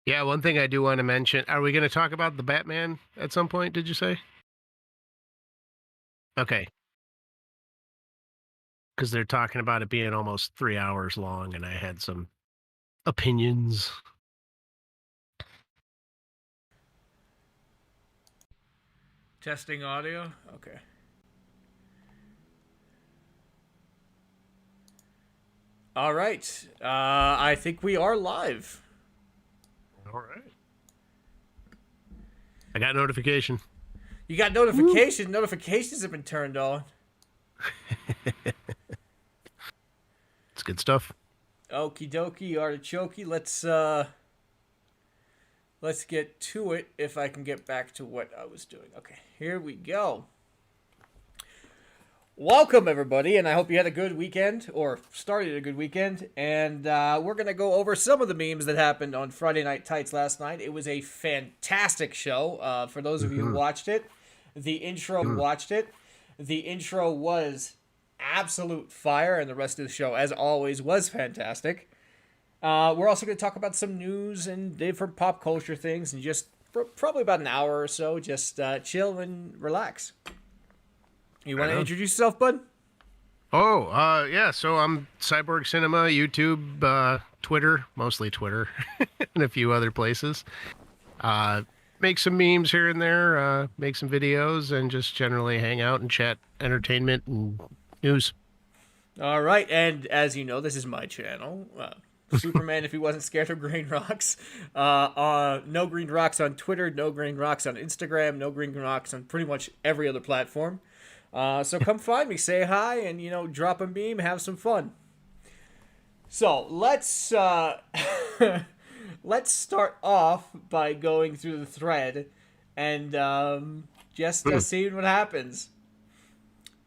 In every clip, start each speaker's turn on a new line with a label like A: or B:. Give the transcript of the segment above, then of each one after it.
A: Yeah, one thing I do want to mention, are we going to talk about the Batman at some point, did you say? Okay, because they're talking about it being almost 3 hours long, and I had some opinions.
B: Testing audio. Okay. All right. I think we are live.
A: All right. I got notification.
B: You got
A: Woo.
B: notifications. Notifications have been turned on.
A: It's good stuff.
B: Okie dokie, artichoke. Let's get to it. If I can get back to what I was doing. Okay, here we go. Welcome everybody, and I hope you had a good weekend or started a good weekend. And we're gonna go over some of the memes that happened on Friday Night Tights last night. It was a fantastic show. For those of you who watched it, the intro was absolute fire, and the rest of the show, as always, was fantastic. We're also going to talk about some news and different pop culture things, and just for probably about an hour or so, just chill and relax. You want to introduce yourself, bud?
A: Oh, yeah. So I'm Cyborg Cinema, YouTube, Twitter, mostly Twitter, and a few other places. Make some memes here and there, make some videos, and just generally hang out and chat entertainment and news.
B: All right, and as you know, this is my channel. Superman, if he wasn't scared of green rocks. No green rocks on Twitter, no green rocks on Instagram, no green rocks on pretty much every other platform. So come find me, say hi, and drop a meme, have some fun. So let's let's start off by going through the thread and just seeing what happens.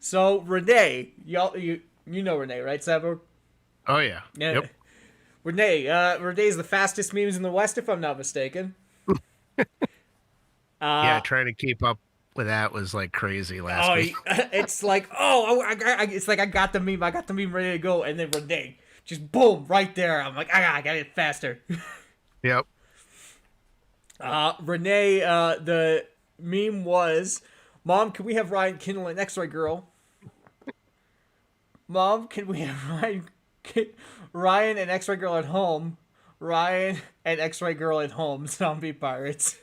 B: So Renee, you know Renee, right, Sabo?
A: Oh, yeah.
B: Yeah.
A: Yep.
B: Renee's the fastest memes in the West, if I'm not mistaken.
A: Yeah, trying to keep up with that was like crazy last week.
B: It's like, it's like I got the meme ready to go, and then Renee just boom right there. I'm like, I got it faster.
A: Yep.
B: Renee, the meme was, "Mom, can we have Ryan kindle an X-ray girl? Mom, can we have Ryan and X-ray girl at home? Ryan and X-ray girl at home. Zombie pirates."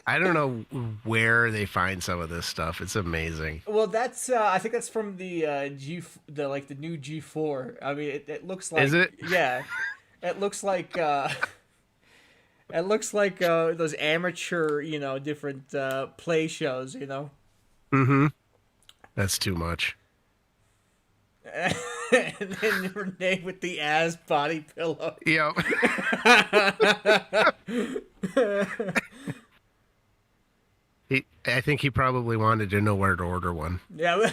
A: I don't know where they find some of this stuff. It's amazing.
B: Well, that's I think that's from the the new G4. I mean, it looks like,
A: Is it?
B: Yeah, it looks like those amateur different play shows.
A: Mm-hmm. That's too much.
B: And then Renee with the ass body pillow.
A: Yep. I think he probably wanted to know where to order one.
B: Yeah.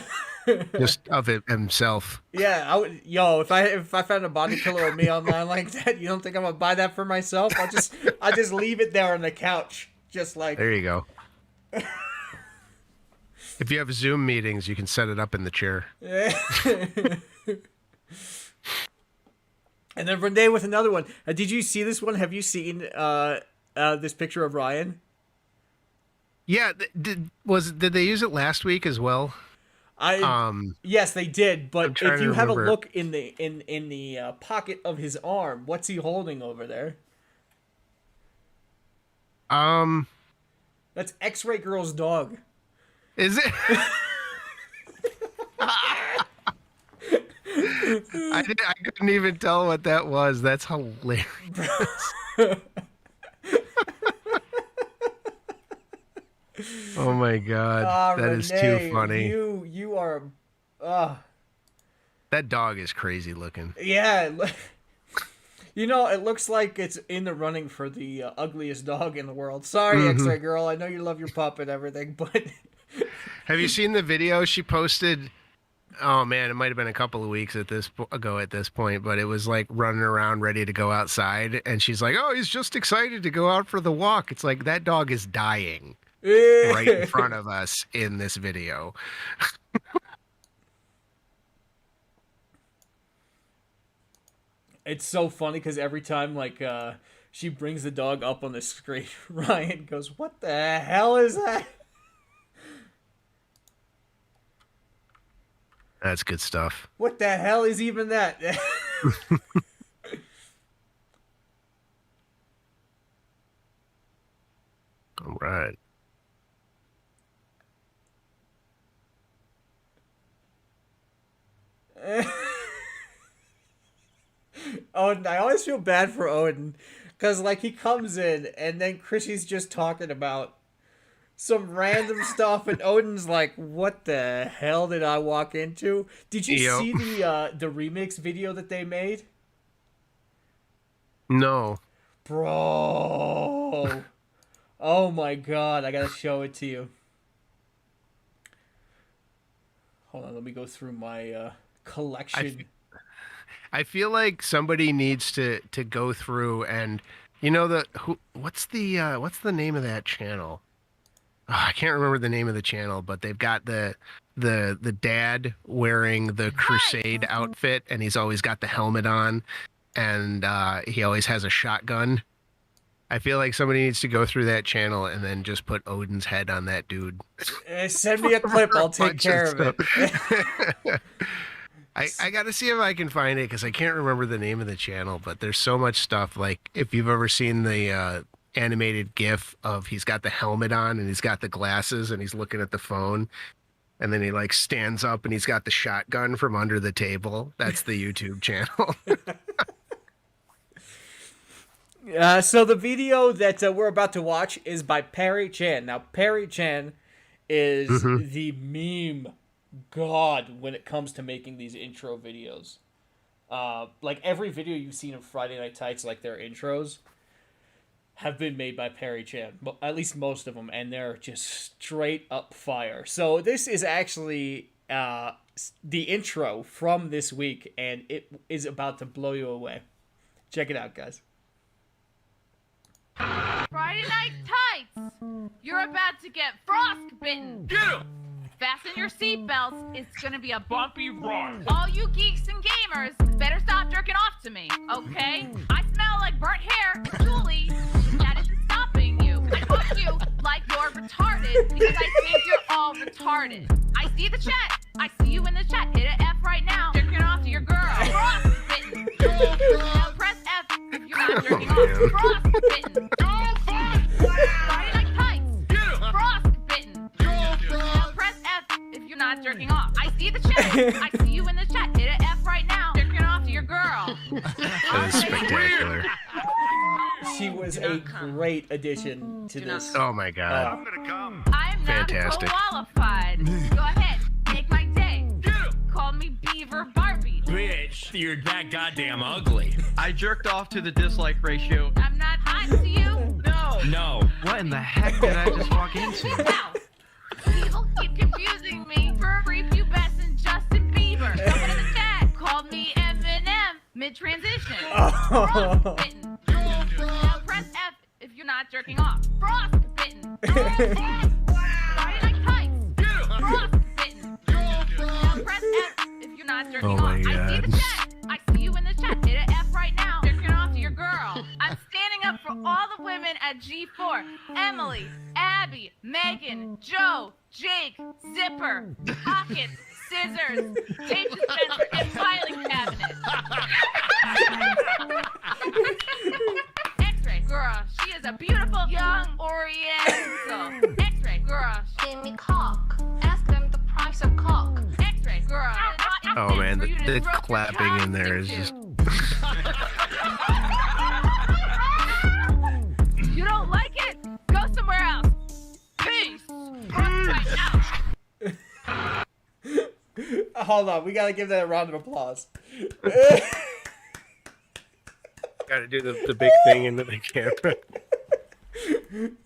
A: Just of it himself.
B: Yeah, I would. Yo, if I found a body pillow of me online like that, you don't think I'm gonna buy that for myself? I just leave it there on the couch, just like.
A: There you go. If you have Zoom meetings, you can set it up in the chair.
B: And then Renee with another one. Did you see this one? Have you seen this picture of Ryan?
A: Yeah, did they use it last week as well?
B: Yes, they did. But if you have a look in the pocket of his arm, what's he holding over there? That's X-Ray Girl's dog.
A: Is it? I couldn't even tell what that was. That's hilarious. Oh my god, that
B: Renee,
A: is too funny.
B: You are,
A: that dog is crazy looking.
B: Yeah, it looks like it's in the running for the ugliest dog in the world. Sorry, X-Ray Girl, I know you love your pup and everything, but
A: have you seen the video she posted? Oh man, it might have been a couple of weeks ago at this point, but it was like running around ready to go outside, and she's like, "Oh, he's just excited to go out for the walk." It's like that dog is dying right in front of us in this video.
B: It's so funny because every time She brings the dog up on the screen. Ryan goes, "What the hell is that?"
A: That's good stuff.
B: What the hell is even that?
A: All right.
B: Odin, I always feel bad for Odin, because like he comes in and then Chrissy's just talking about some random stuff, and Odin's like, "What the hell did I walk into?" Did you
A: Yep.
B: see the remix video that they made,
A: No.
B: bro? Oh my god, I gotta show it to you. Hold on, let me go through my collection.
A: I feel like somebody needs to go through and what's the name of that channel? Oh, I can't remember the name of the channel, but they've got the dad wearing the Crusade outfit, and he's always got the helmet on, and he always has a shotgun. I feel like somebody needs to go through that channel and then just put Odin's head on that dude.
B: Send me a clip, I'll take care of it.
A: I got to see if I can find it because I can't remember the name of the channel, but there's so much stuff. Like if you've ever seen the animated GIF of he's got the helmet on and he's got the glasses and he's looking at the phone, and then he like stands up and he's got the shotgun from under the table. That's the YouTube channel.
B: So the video that we're about to watch is by Perry Chan. Now, Perry Chan is the meme god when it comes to making these intro videos. Like every video you've seen of Friday Night Tights, like their intros, have been made by Perry Chan. At least most of them, and they're just straight up fire. So this is actually the intro from this week, and it is about to blow you away. Check it out, guys.
C: Friday Night Tights! You're about to get frostbitten!
D: Get him!
C: Fasten your seatbelts, it's gonna be a
D: Bumpy ride.
C: All you geeks and gamers better stop jerking off to me, okay? I smell like burnt hair and Julie. That isn't stopping you. I talk to you like you're retarded because I think you're all retarded. I see the chat. I see you in the chat. Hit an F right now. Jerking off to your girl. Frostbitten. Now press F if you're not jerking off. Frostbitten. Friday Night Tights. Frostbitten. Now press F if you're not jerking off. I see the chat. I see you in the chat. Hit an F right now. Jerking off to your girl.
A: That is spectacular.
B: She was a great addition to this.
A: Oh my god.
D: I'm gonna come.
C: I'm not
A: Fantastic.
C: qualified. Go ahead, make my day. Call me Beaver Barbie.
D: Bitch, you're that goddamn ugly.
E: I jerked off to the dislike ratio.
C: I'm not hot to you.
D: No.
E: What in the heck did I just walk into?
C: Ow. People keep confusing me for prepubescent Justin Bieber. Someone in the chat called me Eminem mid-transition. Frostbitten. Now press F if you're not jerking off. Frostbitten. Friday Night Tights. Frostbitten. Now press F if you're not jerking
A: Oh
C: off.
A: my
C: I see
A: God.
C: the chat. I see you in the chat. Hit an F right now. Jerking off to your girl. I'm standing up for all the women at G4. Emily, Abby, Megan, Joe, Jake, Zipper, Pockets, Scissors, tape dispenser, and filing cabinet. X-ray girl, she is a beautiful young Oriental. X-ray girl,
F: Give me cock. Ask them the price of cock.
C: X-ray girl.
A: Oh man, the clapping in there is just.
C: You don't like it? Go somewhere else. Peace. Right now.
B: Hold on, we gotta give that a round of applause.
A: Got to do the big thing into the camera.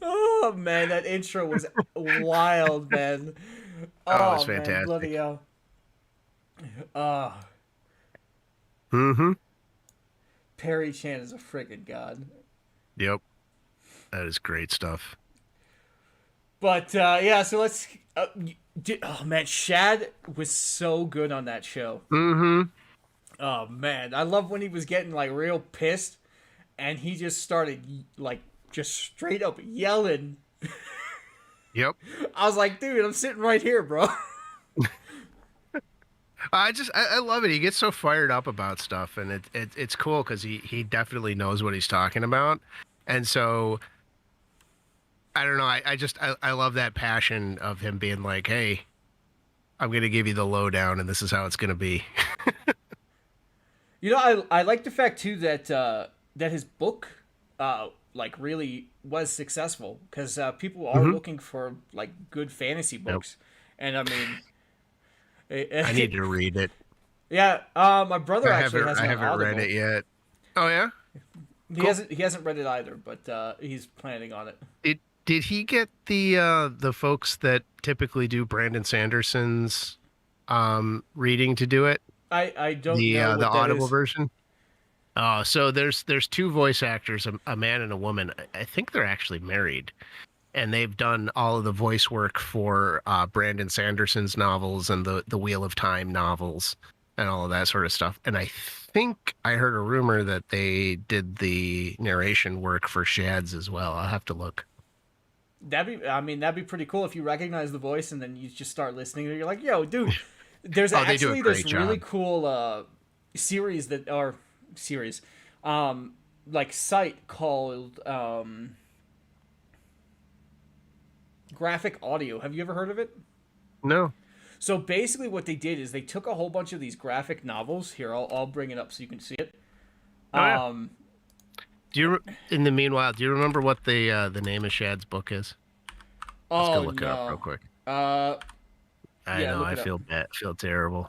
B: Oh man, that intro was wild, man.
A: Oh, it was
B: man,
A: fantastic.
B: bloody hell. Perry Chan is a friggin' god.
A: Yep. That is great stuff.
B: But yeah, so let's. Oh man, Shad was so good on that show. Oh man, I love when he was getting like real pissed, and he just started like just straight up yelling.
A: Yep.
B: I was like, dude, I'm sitting right here, bro.
A: I love it. He gets so fired up about stuff, and it's cool because he definitely knows what he's talking about, and so I don't know. I love that passion of him being like, hey, I'm gonna give you the lowdown, and this is how it's gonna be.
B: You know, I like the fact too that that his book like really was successful because people are looking for like good fantasy books, and I mean.
A: I need to read it.
B: Yeah, my brother actually has
A: I
B: an
A: haven't
B: Audible.
A: read it yet. Oh yeah.
B: He hasn't read it either, but he's planning on it.
A: Did he get the folks that typically do Brandon Sanderson's reading to do it?
B: I don't know what
A: The
B: that
A: Audible
B: is.
A: version. Oh, so there's two voice actors, a man and a woman. I think they're actually married, and they've done all of the voice work for Brandon Sanderson's novels and the Wheel of Time novels and all of that sort of stuff. And I think I heard a rumor that they did the narration work for Shad's as well. I'll have to look.
B: That'd be pretty cool if you recognize the voice and then you just start listening and you're like, yo, dude, there's
A: Oh, they do a
B: actually
A: great
B: this really
A: job.
B: cool series that or series like site called Graphic Audio. Have you ever heard of it?
A: No.
B: So basically, what they did is they took a whole bunch of these graphic novels. Here, I'll bring it up so you can see it.
A: Oh, yeah. In the meanwhile, do you remember what the name of Shad's book is? Let's go look it up real quick. I
B: yeah,
A: know.
B: look
A: I
B: it up.
A: feel bad. Feel terrible.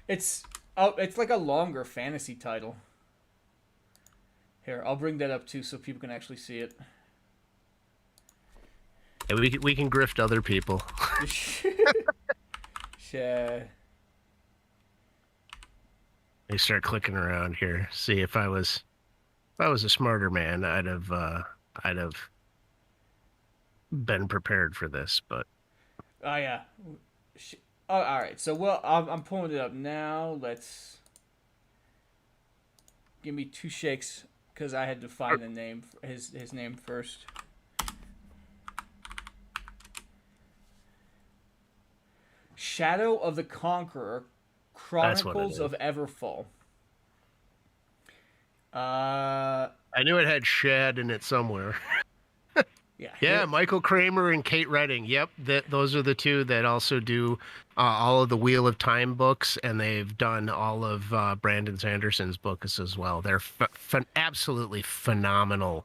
B: It's like a longer fantasy title. Here, I'll bring that up too so people can actually see it.
A: Yeah, we can grift other people.
B: Shad.
A: They start clicking around here. See if I was a smarter man, I'd have been prepared for this. But
B: Oh yeah. Oh, all right. So well, I'm pulling it up now. Let's give me 2 shakes because I had to find the name, his name first. Shadow of the Conqueror, Chronicles of Everfall.
A: I knew it had Shad in it somewhere.
B: Yeah.
A: Yeah, Michael Kramer and Kate Redding. Yep, those are the two that also do all of the Wheel of Time books, and they've done all of Brandon Sanderson's books as well. They're absolutely phenomenal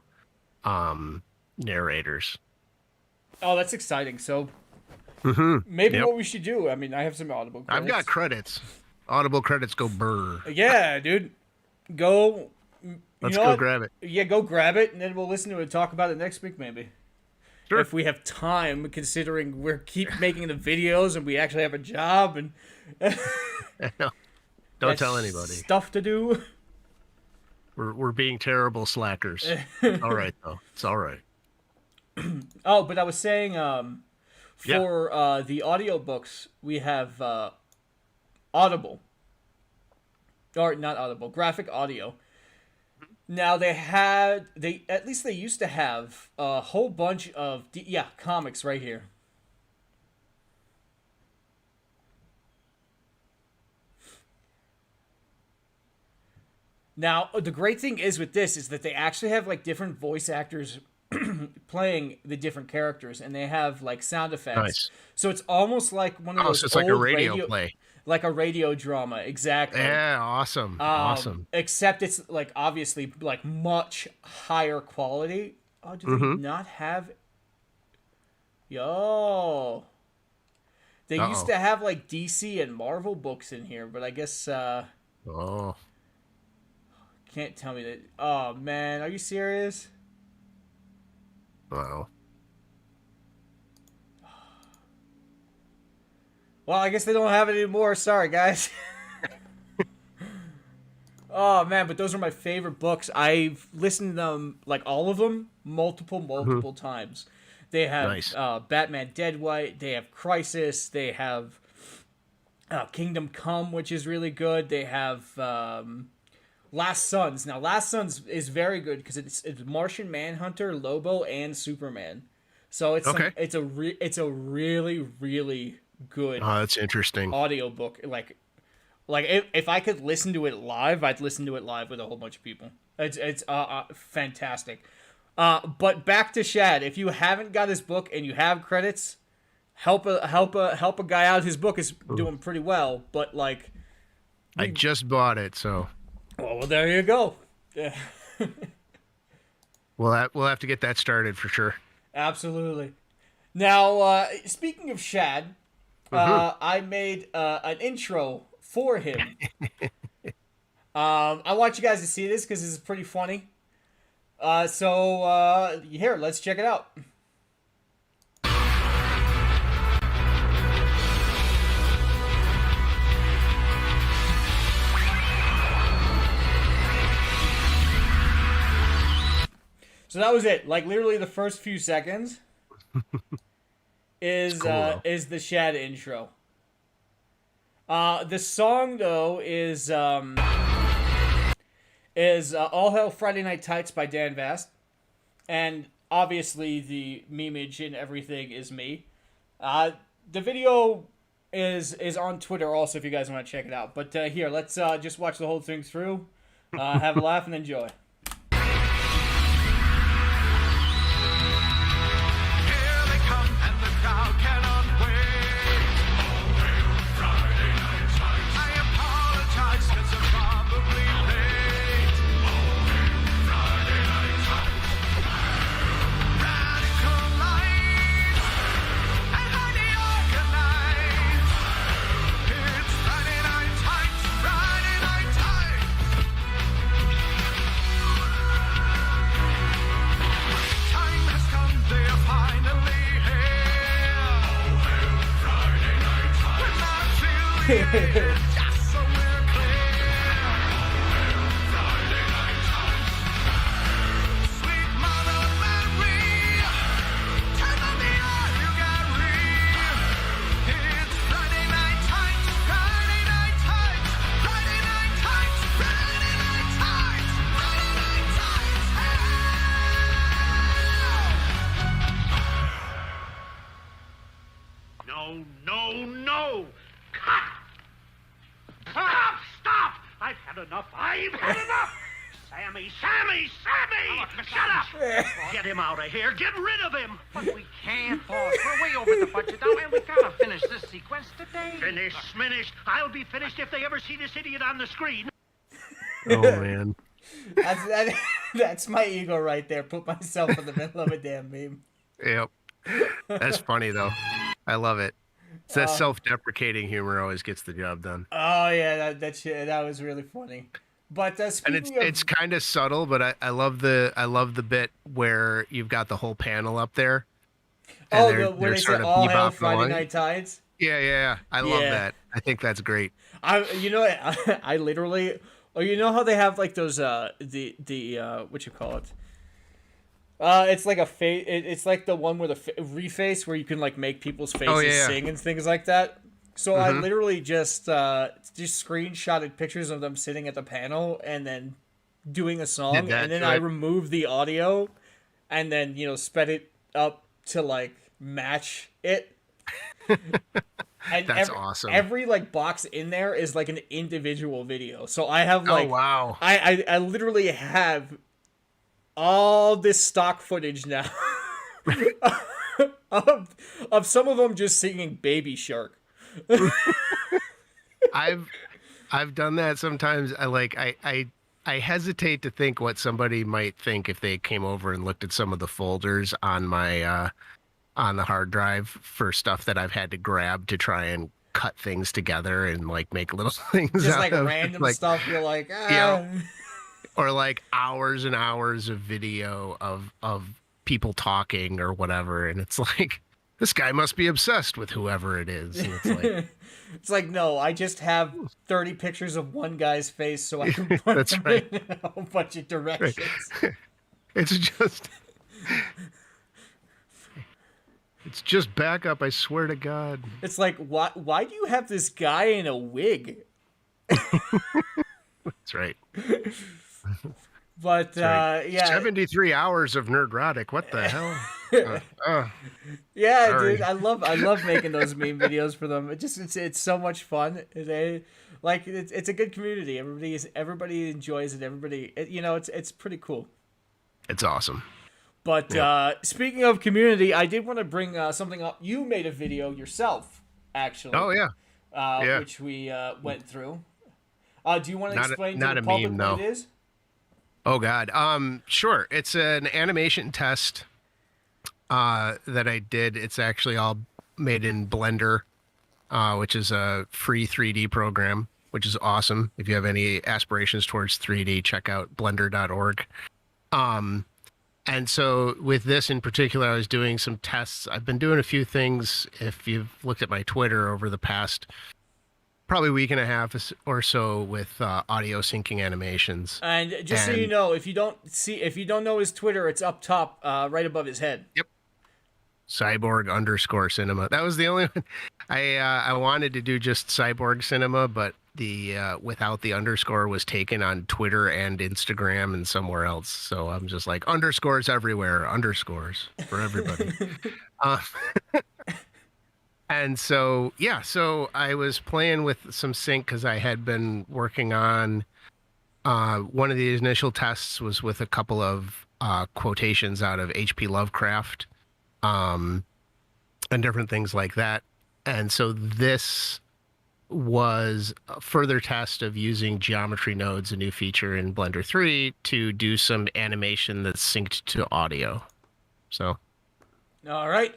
A: narrators.
B: Oh, that's exciting. So
A: Mm-hmm.
B: what we should do. I mean, I have some Audible credits.
A: I've got credits. Audible credits go burr.
B: Yeah, dude. Go.
A: Let's go grab it.
B: Yeah, go grab it, and then we'll listen to it and talk about it next week, maybe.
A: Sure.
B: If we have time, considering we're keep making the videos and we actually have a job and
A: No, don't tell anybody.
B: Stuff to do.
A: We're being terrible slackers. It's all right though. It's all right.
B: Oh, but I was saying, for the audiobooks, we have Audible. Or not Audible, Graphic Audio. Now at least they used to have a whole bunch of comics right here. Now the great thing is with this is that they actually have like different voice actors playing the different characters, and they have like sound effects.
A: Nice.
B: So it's almost like one of those
A: So it's like a
B: old
A: radio play.
B: like a radio drama, exactly.
A: Yeah, awesome. Awesome.
B: Except it's like obviously like much higher quality. Oh, do they not have? Yo, they used to have like DC and Marvel books in here, but I guess
A: Oh.
B: can't tell me that. Oh man, are you serious?
A: Wow.
B: Well, I guess they don't have it anymore. Sorry, guys. Oh man, but those are my favorite books. I've listened to them, like all of them, multiple times. They have
A: Nice.
B: Batman Dead White. They have Crisis. They have Kingdom Come, which is really good. They have Last Sons. Now, Last Sons is very good because it's Martian Manhunter, Lobo, and Superman. So it's
A: Okay.
B: it's a really really good
A: Oh, that's interesting.
B: audiobook. Like if I could listen to it live, I'd listen to it live with a whole bunch of people. It's fantastic. But back to Shad. If you haven't got his book and you have credits, help a guy out. His book is doing pretty well, but like
A: I just bought it, so
B: well, there you go. Yeah.
A: we'll have to get that started for sure.
B: Absolutely. Now, speaking of Shad, I made an intro for him. I want you guys to see this because this is pretty funny. So here, let's check it out. So that was it. Like literally the first few seconds is
A: cool,
B: is the Shad intro. The song though is All Hell Friday Night Tights by Dan Vast, and obviously the memeage and everything is me. The video is on Twitter also if you guys want to check it out. But here, let's just watch the whole thing through, have a laugh and enjoy.
G: No! Cut! Stop! I've had enough! Sammy! Shut up! Get him out of here! Get rid of him!
E: But we can't, boss. We're way over the budget now, and we gotta finish this sequence today.
G: Finished! I'll be finished if they ever see this idiot on the screen!
A: Oh man.
B: That's my ego right there. Put myself in the middle of a damn meme.
A: Yep. That's funny though. I love it. It's that self-deprecating humor always gets the job done.
B: Oh yeah, that was really funny. But speaking
A: And
B: of,
A: it's kind of subtle, but I love the bit where you've got the whole panel up there. And
B: where they say
A: sort of
B: All Hell
A: bebopping
B: Friday
A: along.
B: Night Tides.
A: Yeah. I love
B: Yeah.
A: that. I think that's great.
B: You know what? I literally. Oh, you know how they have like those the what you call it? It's like a face. It's like the one with a reface where you can like make people's faces sing and things like that. So I literally just screenshotted pictures of them sitting at the panel and then doing a song, and then I removed the audio, and then sped it up to like match it. And
A: That's awesome.
B: Every like box in there is like an individual video. So I have like,
A: oh wow,
B: I literally have all this stock footage now of some of them just singing Baby Shark.
A: I've done that sometimes. I hesitate to think what somebody might think if they came over and looked at some of the folders on my on the hard drive for stuff that I've had to grab to try and cut things together and like make little things
B: Just
A: out
B: like
A: of.
B: random stuff. You're like,
A: Yeah. Or like hours and hours of video of people talking or whatever, and it's like, this guy must be obsessed with whoever it is. And it's like,
B: it's like, no, I just have 30 pictures of one guy's face so I can put
A: That's
B: them
A: right.
B: in a whole bunch of directions.
A: It's just backup, I swear to God.
B: It's like, why do you have this guy in a wig?
A: That's right.
B: But yeah,
A: 73 hours of nerdrotic. What the hell?
B: yeah,
A: sorry.
B: dude, I love making those meme videos for them. It's so much fun. It's a good community. Everybody enjoys it. It's pretty cool.
A: It's awesome.
B: But speaking of community, I did want to bring something up. You made a video yourself, actually.
A: Oh yeah. Yeah.
B: Which we went through. Do you want to
A: Not a-
B: explain
A: not
B: to the
A: a
B: public
A: meme,
B: what
A: no.
B: it is?
A: Oh God. Sure. It's an animation test that I did. It's actually all made in Blender, which is a free 3D program, which is awesome. If you have any aspirations towards 3D, check out blender.org. And so with this in particular, I was doing some tests. I've been doing a few things. If you've looked at my Twitter over the past probably week and a half or so with audio syncing animations.
B: And just so you know, if you don't know his Twitter, it's up top, right above his head.
A: Yep. Cyborg_cinema. That was the only one. I wanted to do just Cyborg Cinema, but the without the underscore was taken on Twitter and Instagram and somewhere else. So I'm just like underscores everywhere, underscores for everybody. And so, yeah, so I was playing with some sync because I had been working on one of the initial tests was with a couple of quotations out of H.P. Lovecraft and different things like that. And so this was a further test of using geometry nodes, a new feature in Blender 3, to do some animation that's synced to audio. So...
B: All right.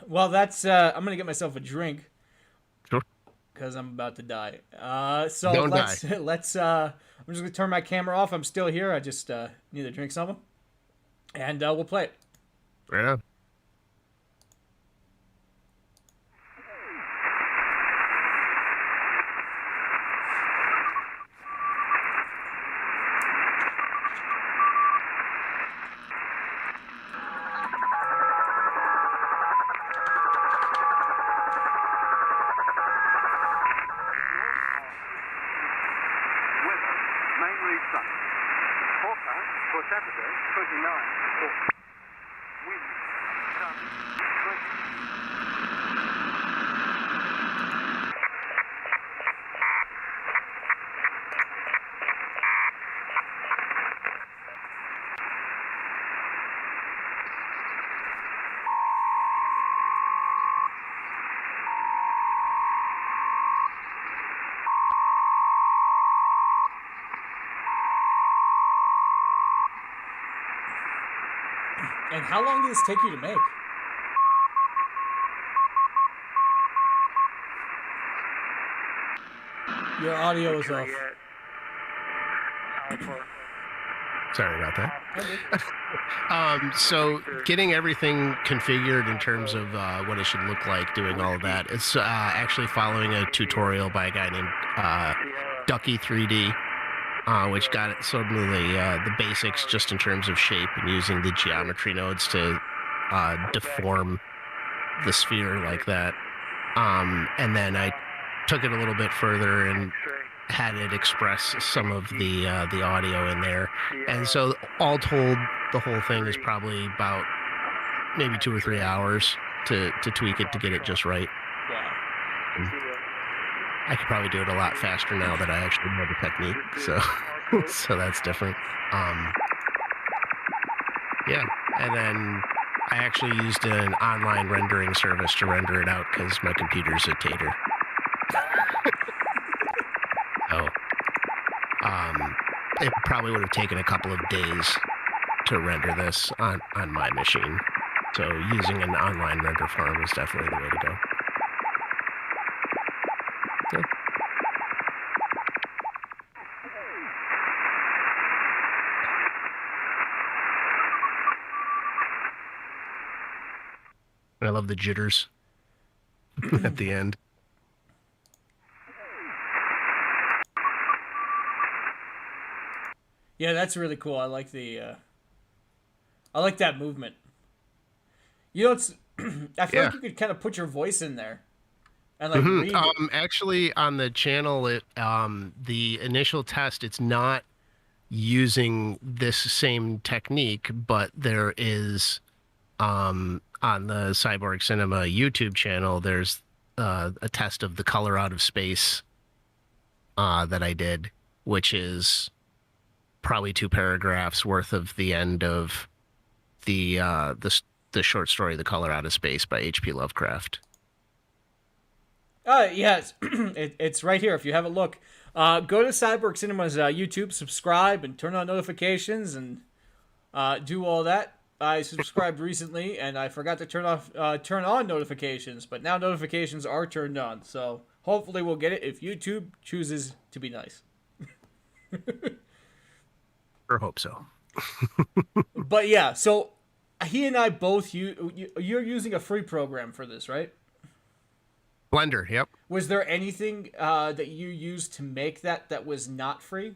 B: Well, that's. I'm gonna get myself a drink.
A: Sure.
B: Because I'm about to die. So
A: Don't
B: let's.
A: die.
B: Let's. I'm just gonna turn my camera off. I'm still here. I just need to drink something, and we'll play it.
A: Right on.
H: For Saturday, 29. Wind, sun, 20.
B: And how long did this take you to make? Your audio is off.
A: Sorry about that. So getting everything configured in terms of what it should look like, doing all of that, it's actually following a tutorial by a guy named Ducky 3D, which got it sort of the basics just in terms of shape and using the geometry nodes to deform the sphere like that. And then I took it a little bit further and had it express some of the audio in there. And so all told, the whole thing is probably about maybe 2 or 3 hours to tweak it to get it just right.
B: Wow.
A: I could probably do it a lot faster now that I actually know the technique. So, so that's different. Yeah. And then I actually used an online rendering service to render it out because my computer's a tater. So, it probably would have taken a couple of days to render this on my machine. So using an online render farm is definitely the way to go. Yeah. I love the jitters at the end.
B: Yeah, that's really cool. I like I like that movement. You know, it's I feel like you could kind of put your voice in there. and like read.
A: Actually, on the channel, the initial test, it's not using this same technique, but there is on the Cyborg Cinema YouTube channel, there's a test of the color out of space that I did, which is probably 2 paragraphs worth of the end of the short story, The Color Out of Space by H.P. Lovecraft.
B: Yes, it's right here. If you have a look, go to Cyborg Cinema's YouTube, subscribe, and turn on notifications, and do all that. I subscribed recently, and I forgot to turn on notifications, but now notifications are turned on. So hopefully we'll get it if YouTube chooses to be nice.
A: Or hope so.
B: But yeah, so he and I both you're using a free program for this, right?
A: Blender, yep.
B: Was there anything that you used to make that was not free?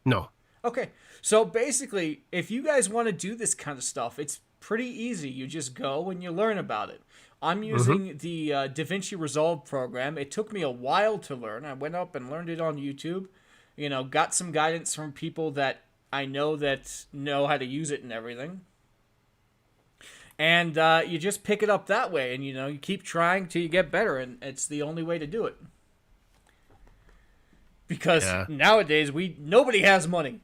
A: No.
B: Okay, so basically, if you guys want to do this kind of stuff, it's pretty easy. You just go and you learn about it. I'm using the DaVinci Resolve program. It took me a while to learn. I went up and learned it on YouTube. You know, got some guidance from people that I know how to use it and everything. And you just pick it up that way, and you keep trying till you get better, and it's the only way to do it. Because nowadays nobody has money.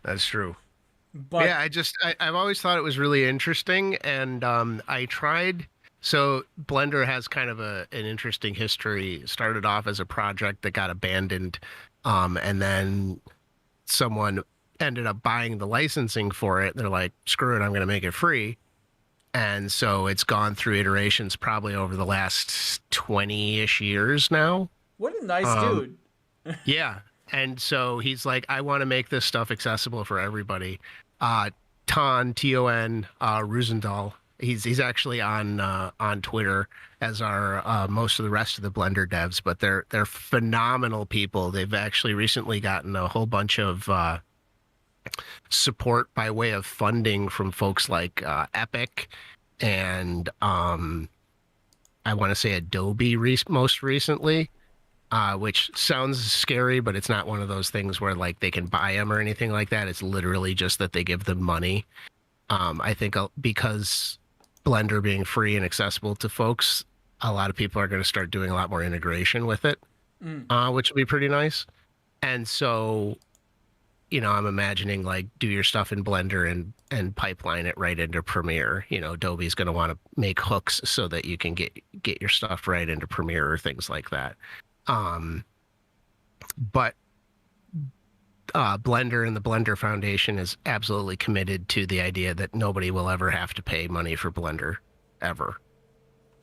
A: That's true.
B: But
A: yeah, I've always thought it was really interesting, and I tried. So Blender has kind of an interesting history. It started off as a project that got abandoned, and then someone ended up buying the licensing for it. They're like, screw it, I'm going to make it free. And so it's gone through iterations probably over the last 20-ish years now.
B: What a nice dude.
A: Yeah. And so he's like, I want to make this stuff accessible for everybody. Ton, T-O-N, Rusendahl, he's actually on Twitter, as are most of the rest of the Blender devs, but they're phenomenal people. They've actually recently gotten a whole bunch of support by way of funding from folks like Epic and I want to say Adobe most recently. Which sounds scary, but it's not one of those things where like they can buy them or anything like that. It's literally just that they give them money. I think because Blender being free and accessible to folks, a lot of people are going to start doing a lot more integration with it, which will be pretty nice. And so, I'm imagining like do your stuff in Blender and pipeline it right into Premiere. Adobe's going to want to make hooks so that you can get your stuff right into Premiere or things like that. But Blender and the Blender Foundation is absolutely committed to the idea that nobody will ever have to pay money for Blender, ever.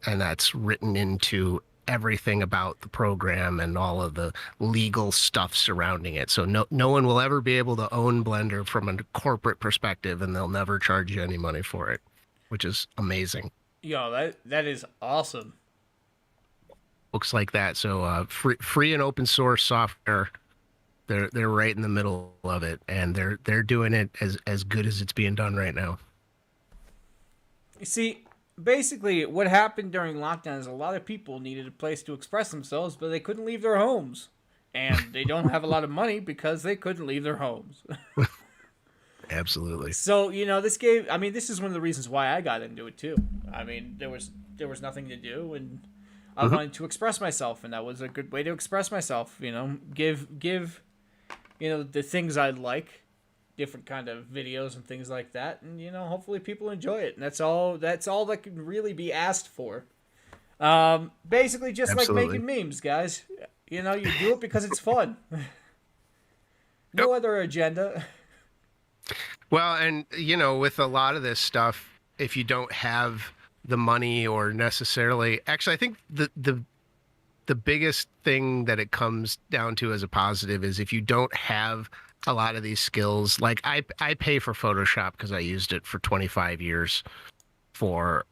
A: And that's written into everything about the program and all of the legal stuff surrounding it. So no one will ever be able to own Blender from a corporate perspective, and they'll never charge you any money for it, which is amazing.
B: Yo, that is awesome.
A: Looks like that. So free and open source software, they're right in the middle of it, and they're doing it as good as it's being done right now.
B: You see, basically what happened during lockdown is a lot of people needed a place to express themselves, but they couldn't leave their homes, and they don't have a lot of money because they couldn't leave their homes.
A: Absolutely.
B: So this game, this is one of the reasons why I got into it too. There was nothing to do, and I wanted to express myself, and that was a good way to express myself. Give the things I like, different kind of videos and things like that, and hopefully people enjoy it. And that's all that can really be asked for. Basically, just
A: Absolutely.
B: like making memes, guys. You do it because it's fun. No other agenda.
A: Well, and with a lot of this stuff, if you don't have the money or necessarily, actually, I think the biggest thing that it comes down to as a positive is if you don't have a lot of these skills, like I pay for Photoshop because I used it for 25 years for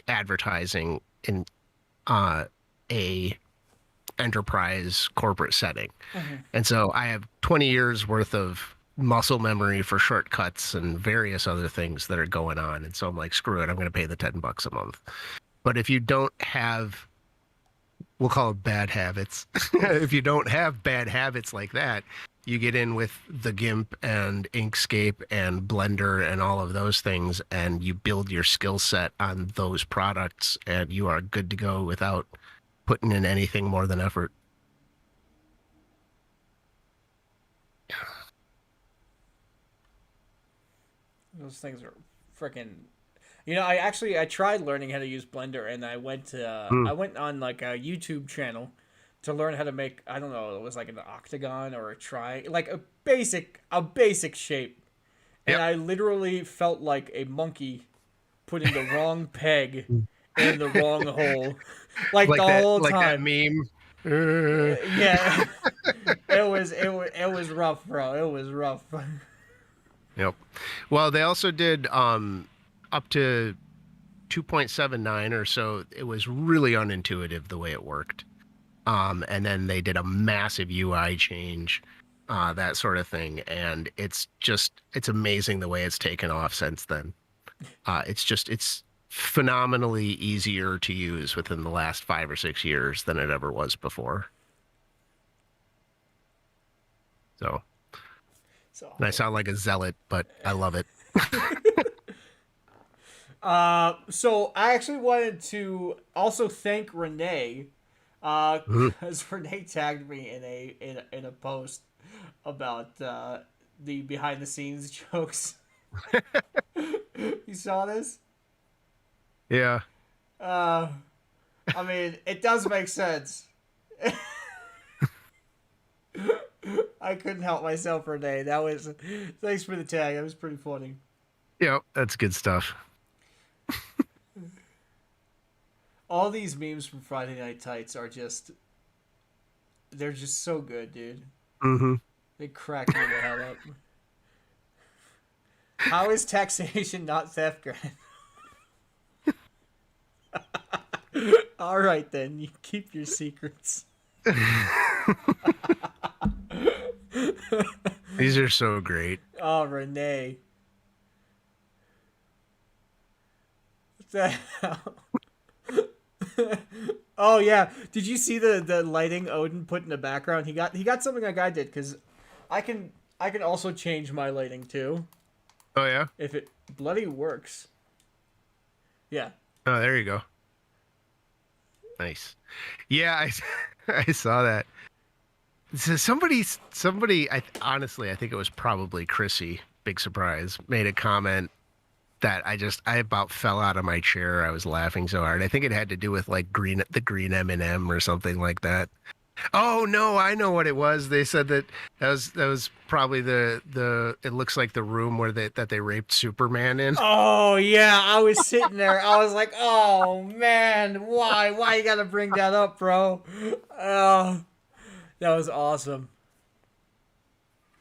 A: advertising in a enterprise corporate setting. And so I have 20 years worth of muscle memory for shortcuts and various other things that are going on. And so I'm like, screw it, I'm going to pay the $10 a month. But if you don't have, we'll call it bad habits. If you don't have bad habits like that, you get in with the GIMP and Inkscape and Blender and all of those things, and you build your skill set on those products, and you are good to go without putting in anything more than effort.
B: Those things are freaking. You know, I tried learning how to use Blender, and I went on like a YouTube channel to learn how to make, I don't know, it was like an octagon or a triangle, like a basic shape. And
A: Yep.
B: I literally felt like a monkey putting the wrong peg in the wrong hole, like the whole
A: like that
B: time.
A: meme.
B: Yeah, it was rough, bro. It was rough.
A: Yep. Well, they also did up to 2.79 or so. It was really unintuitive the way it worked. And then they did a massive UI change, that sort of thing. And it's amazing the way it's taken off since then. It's phenomenally easier to use within the last 5 or 6 years than it ever was before. So, and I sound like a zealot, but I love it.
B: So I actually wanted to also thank Renee, because Renee tagged me in a post about the behind the scenes jokes. You saw this?
A: Yeah.
B: I mean, it does make sense. I couldn't help myself, Renee. Thanks for the tag. That was pretty funny.
A: Yep. That's good stuff.
B: All these memes from Friday Night Tights are they're just so good, dude.
A: Mm-hmm.
B: They crack me the hell up. How is taxation not theft, Grant? All right, then. You keep your secrets.
A: These are so great.
B: Oh, Renee. What the hell? Oh yeah, did you see the lighting Odin put in the background? He got something like I did, because I can also change my lighting too
A: Oh, yeah?
B: if it bloody works. Yeah.
A: Oh, there you go. Nice. Yeah, I saw that. So somebody, honestly, I think it was probably Chrissy, big surprise, made a comment that I about fell out of my chair. I was laughing so hard. I think it had to do with like the green M&M or something like that. Oh no, I know what it was. They said that was probably the it looks like the room where they raped Superman in.
B: Oh yeah, I was sitting there. I was like, oh man, why you gotta bring that up, bro? Oh, that was awesome.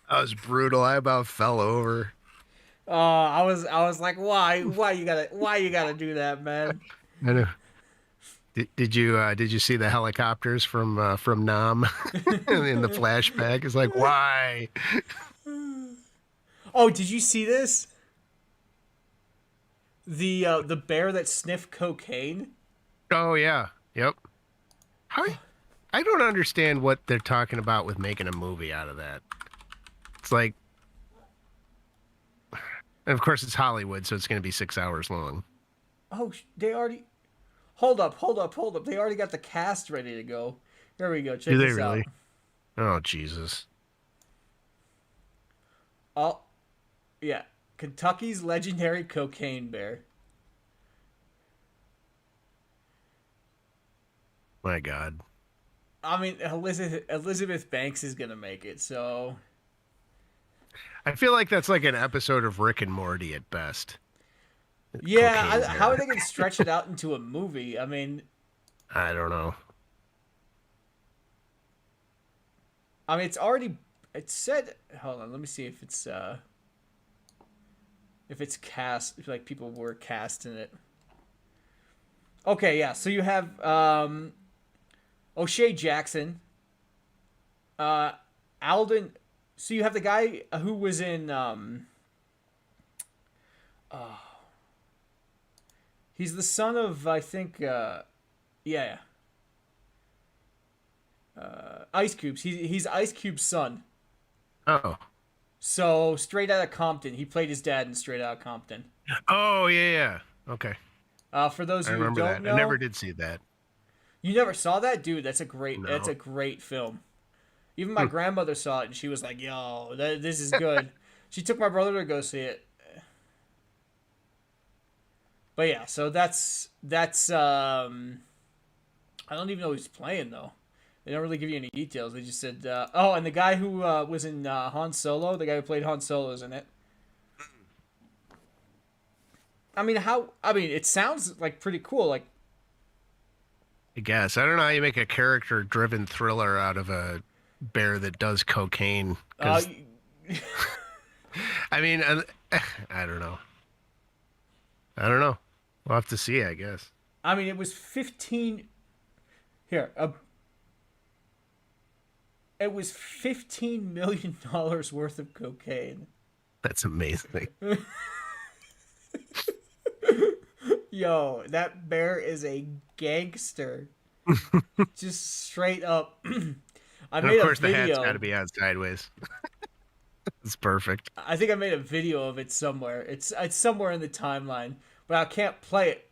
A: That was brutal. I about fell over.
B: I was like, why you gotta do that, man?
A: I know. Did you see the helicopters from Nam in the flashback? It's like, why?
B: Oh, did you see this? The bear that sniffed cocaine.
A: Oh yeah, yep. How? I don't understand what they're talking about with making a movie out of that. It's like, and of course it's Hollywood, so it's going to be 6 hours long.
B: Oh, they already. Hold up. They already got the cast ready to go. Here we go. Check
A: Do they
B: this
A: really?
B: out.
A: Oh Jesus.
B: Oh, yeah. Kentucky's legendary cocaine bear.
A: My God.
B: I mean, Elizabeth Banks is gonna make it, so.
A: I feel like that's like an episode of Rick and Morty at best.
B: Yeah,
A: Cocaine
B: how
A: bear.
B: are they gonna stretch it out into a movie? I mean,
A: I don't know.
B: it's already. It said. Hold on, let me see if it's cast. If like people were cast in it. Okay, yeah. So you have O'Shea Jackson, Alden. So you have the guy who was in He's the son of, I think, yeah, Ice Cube's. He's Ice Cube's son.
A: Oh.
B: So Straight Outta Compton, he played his dad in Straight Outta Compton.
A: Oh yeah. Okay.
B: For those
A: I
B: of you who
A: remember
B: don't
A: that.
B: know,
A: I never did see that.
B: you never saw that, dude. That's a
A: No.
B: great film. Even my grandmother saw it, and she was like, "Yo, this is good." She took my brother to go see it. But yeah, so that's I don't even know who's playing though. They don't really give you any details. They just said, oh, and the guy who was in Han Solo, the guy who played Han Solo is in it. I mean, it sounds like pretty cool. Like,
A: I guess. I don't know how you make a character-driven thriller out of a bear that does cocaine. 'Cause, I mean, I don't know. I don't know. We'll have to see, I guess.
B: I mean, it was 15. Here, it was $15 million worth of cocaine.
A: That's amazing.
B: Yo, that bear is a gangster. Just straight up. I
A: And
B: made
A: of course,
B: a video.
A: the hat's got to be on sideways. It's perfect.
B: I think I made a video of it somewhere. It's somewhere in the timeline, but I can't play it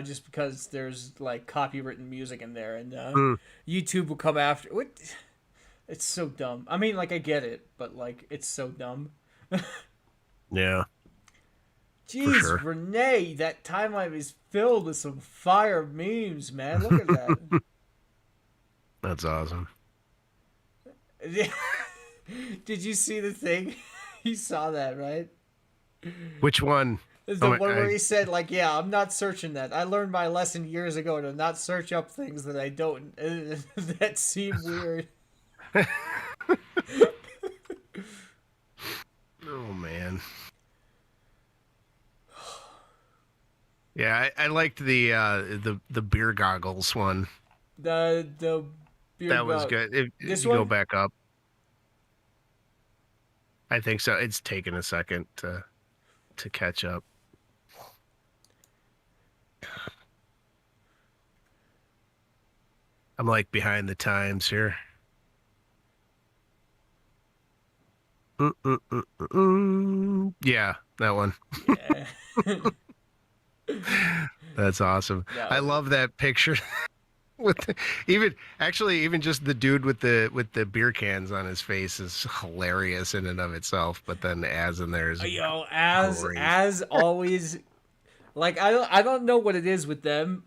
B: just because there's like copywritten music in there, and YouTube will come after. What? It's so dumb. I mean, like I get it, but like it's so dumb.
A: Yeah.
B: Jeez,
A: sure.
B: Renee, that timeline is filled with some fire memes, man. Look at that.
A: That's awesome.
B: Did you see the thing? You saw that, right?
A: Which one?
B: The one where he said, like, yeah, I'm not searching that. I learned my lesson years ago to not search up things that I don't, that seem weird.
A: Oh, man. Yeah, I liked the beer goggles one.
B: The beer
A: That was good. If
B: this
A: you go
B: one?
A: back up. I think so. It's taken a second to catch up. I'm like behind the times here. Yeah, that one.
B: Yeah.
A: That's awesome.
B: Yeah.
A: I love that picture. Even just the dude with the beer cans on his face is hilarious in and of itself. But then as in there is
B: Yo,
A: great.
B: as always, like I don't know what it is with them,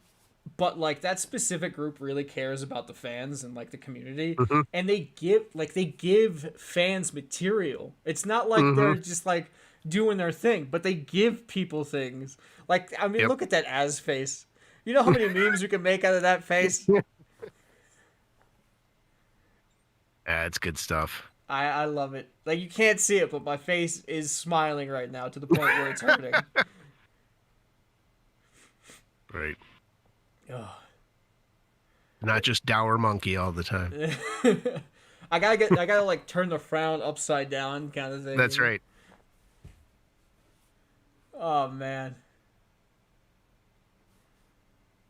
B: but like that specific group really cares about the fans and like the community, and they give fans material. It's not like they're just like doing their thing, but they give people things. Like, I mean, look at that Az face. You know how many memes you can make out of that face?
A: Yeah, it's good stuff.
B: I love it. Like, you can't see it, but my face is smiling right now to the point where it's hurting.
A: Right.
B: Ugh.
A: Not just dour monkey all the time.
B: I gotta like turn the frown upside down kind of thing.
A: That's right.
B: Oh man.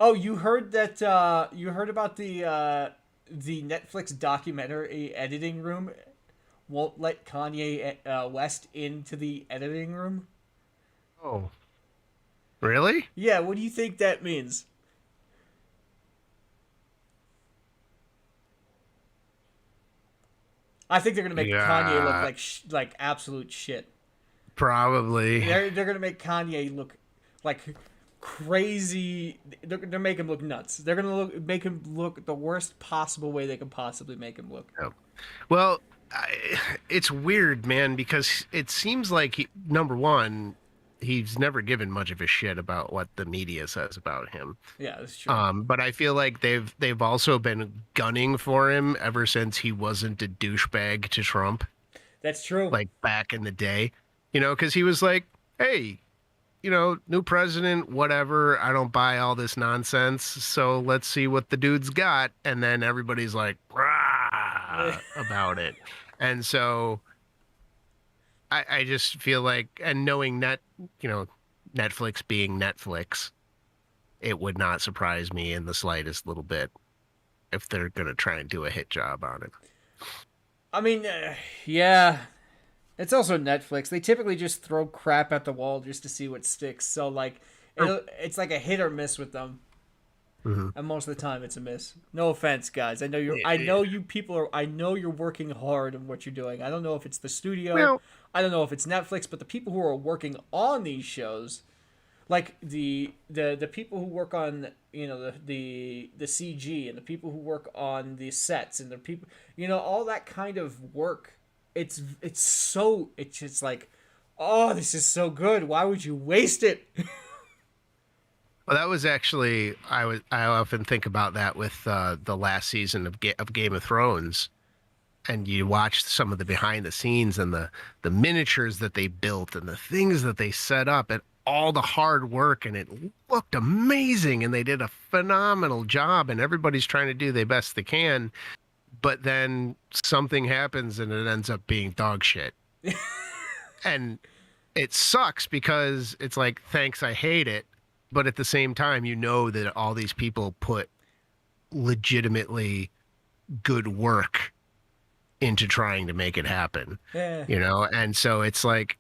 B: Oh, you heard that? You heard about the Netflix documentary editing room won't let Kanye West into the editing room?
A: Oh. Really?
B: Yeah. What do you think that means? I think they're gonna make Kanye look like absolute shit.
A: Probably.
B: They're gonna make Kanye look like crazy. They're gonna make him look nuts. They're gonna make him look the worst possible way they can possibly make him look.
A: Yep. Well, it's weird, man, because it seems like number one, he's never given much of a shit about what the media says about him.
B: Yeah, that's true.
A: But I feel like they've also been gunning for him ever since he wasn't a douchebag to Trump.
B: That's true.
A: Like back in the day, because he was like, hey, new president, whatever. I don't buy all this nonsense. So let's see what the dude's got. And then everybody's like, rah, about it. And so I just feel like, and knowing Netflix being Netflix, it would not surprise me in the slightest little bit if they're going to try and do a hit job on it.
B: I mean, yeah. It's also Netflix. They typically just throw crap at the wall just to see what sticks. So like, it's like a hit or miss with them.
A: Mhm.
B: And most of the time, it's a miss. No offense, guys. I know you're.
A: Yeah,
B: I know you people are. I know you're working hard on what you're doing. I don't know if it's the studio.
A: Well-
B: I don't know if it's Netflix. But the people who are working on these shows, like the people who work on the CG and the people who work on the sets and the people all that kind of work. It's just like, oh, this is so good. Why would you waste it?
A: Well, that was actually I often think about that with the last season of Game of Thrones, and you watch some of the behind the scenes and the miniatures that they built and the things that they set up and all the hard work, and it looked amazing, and they did a phenomenal job, and everybody's trying to do the best they can, but then something happens and it ends up being dog shit. And it sucks because it's like, thanks, I hate it. But at the same time, that all these people put legitimately good work into trying to make it happen,
B: Yeah.
A: And so it's like,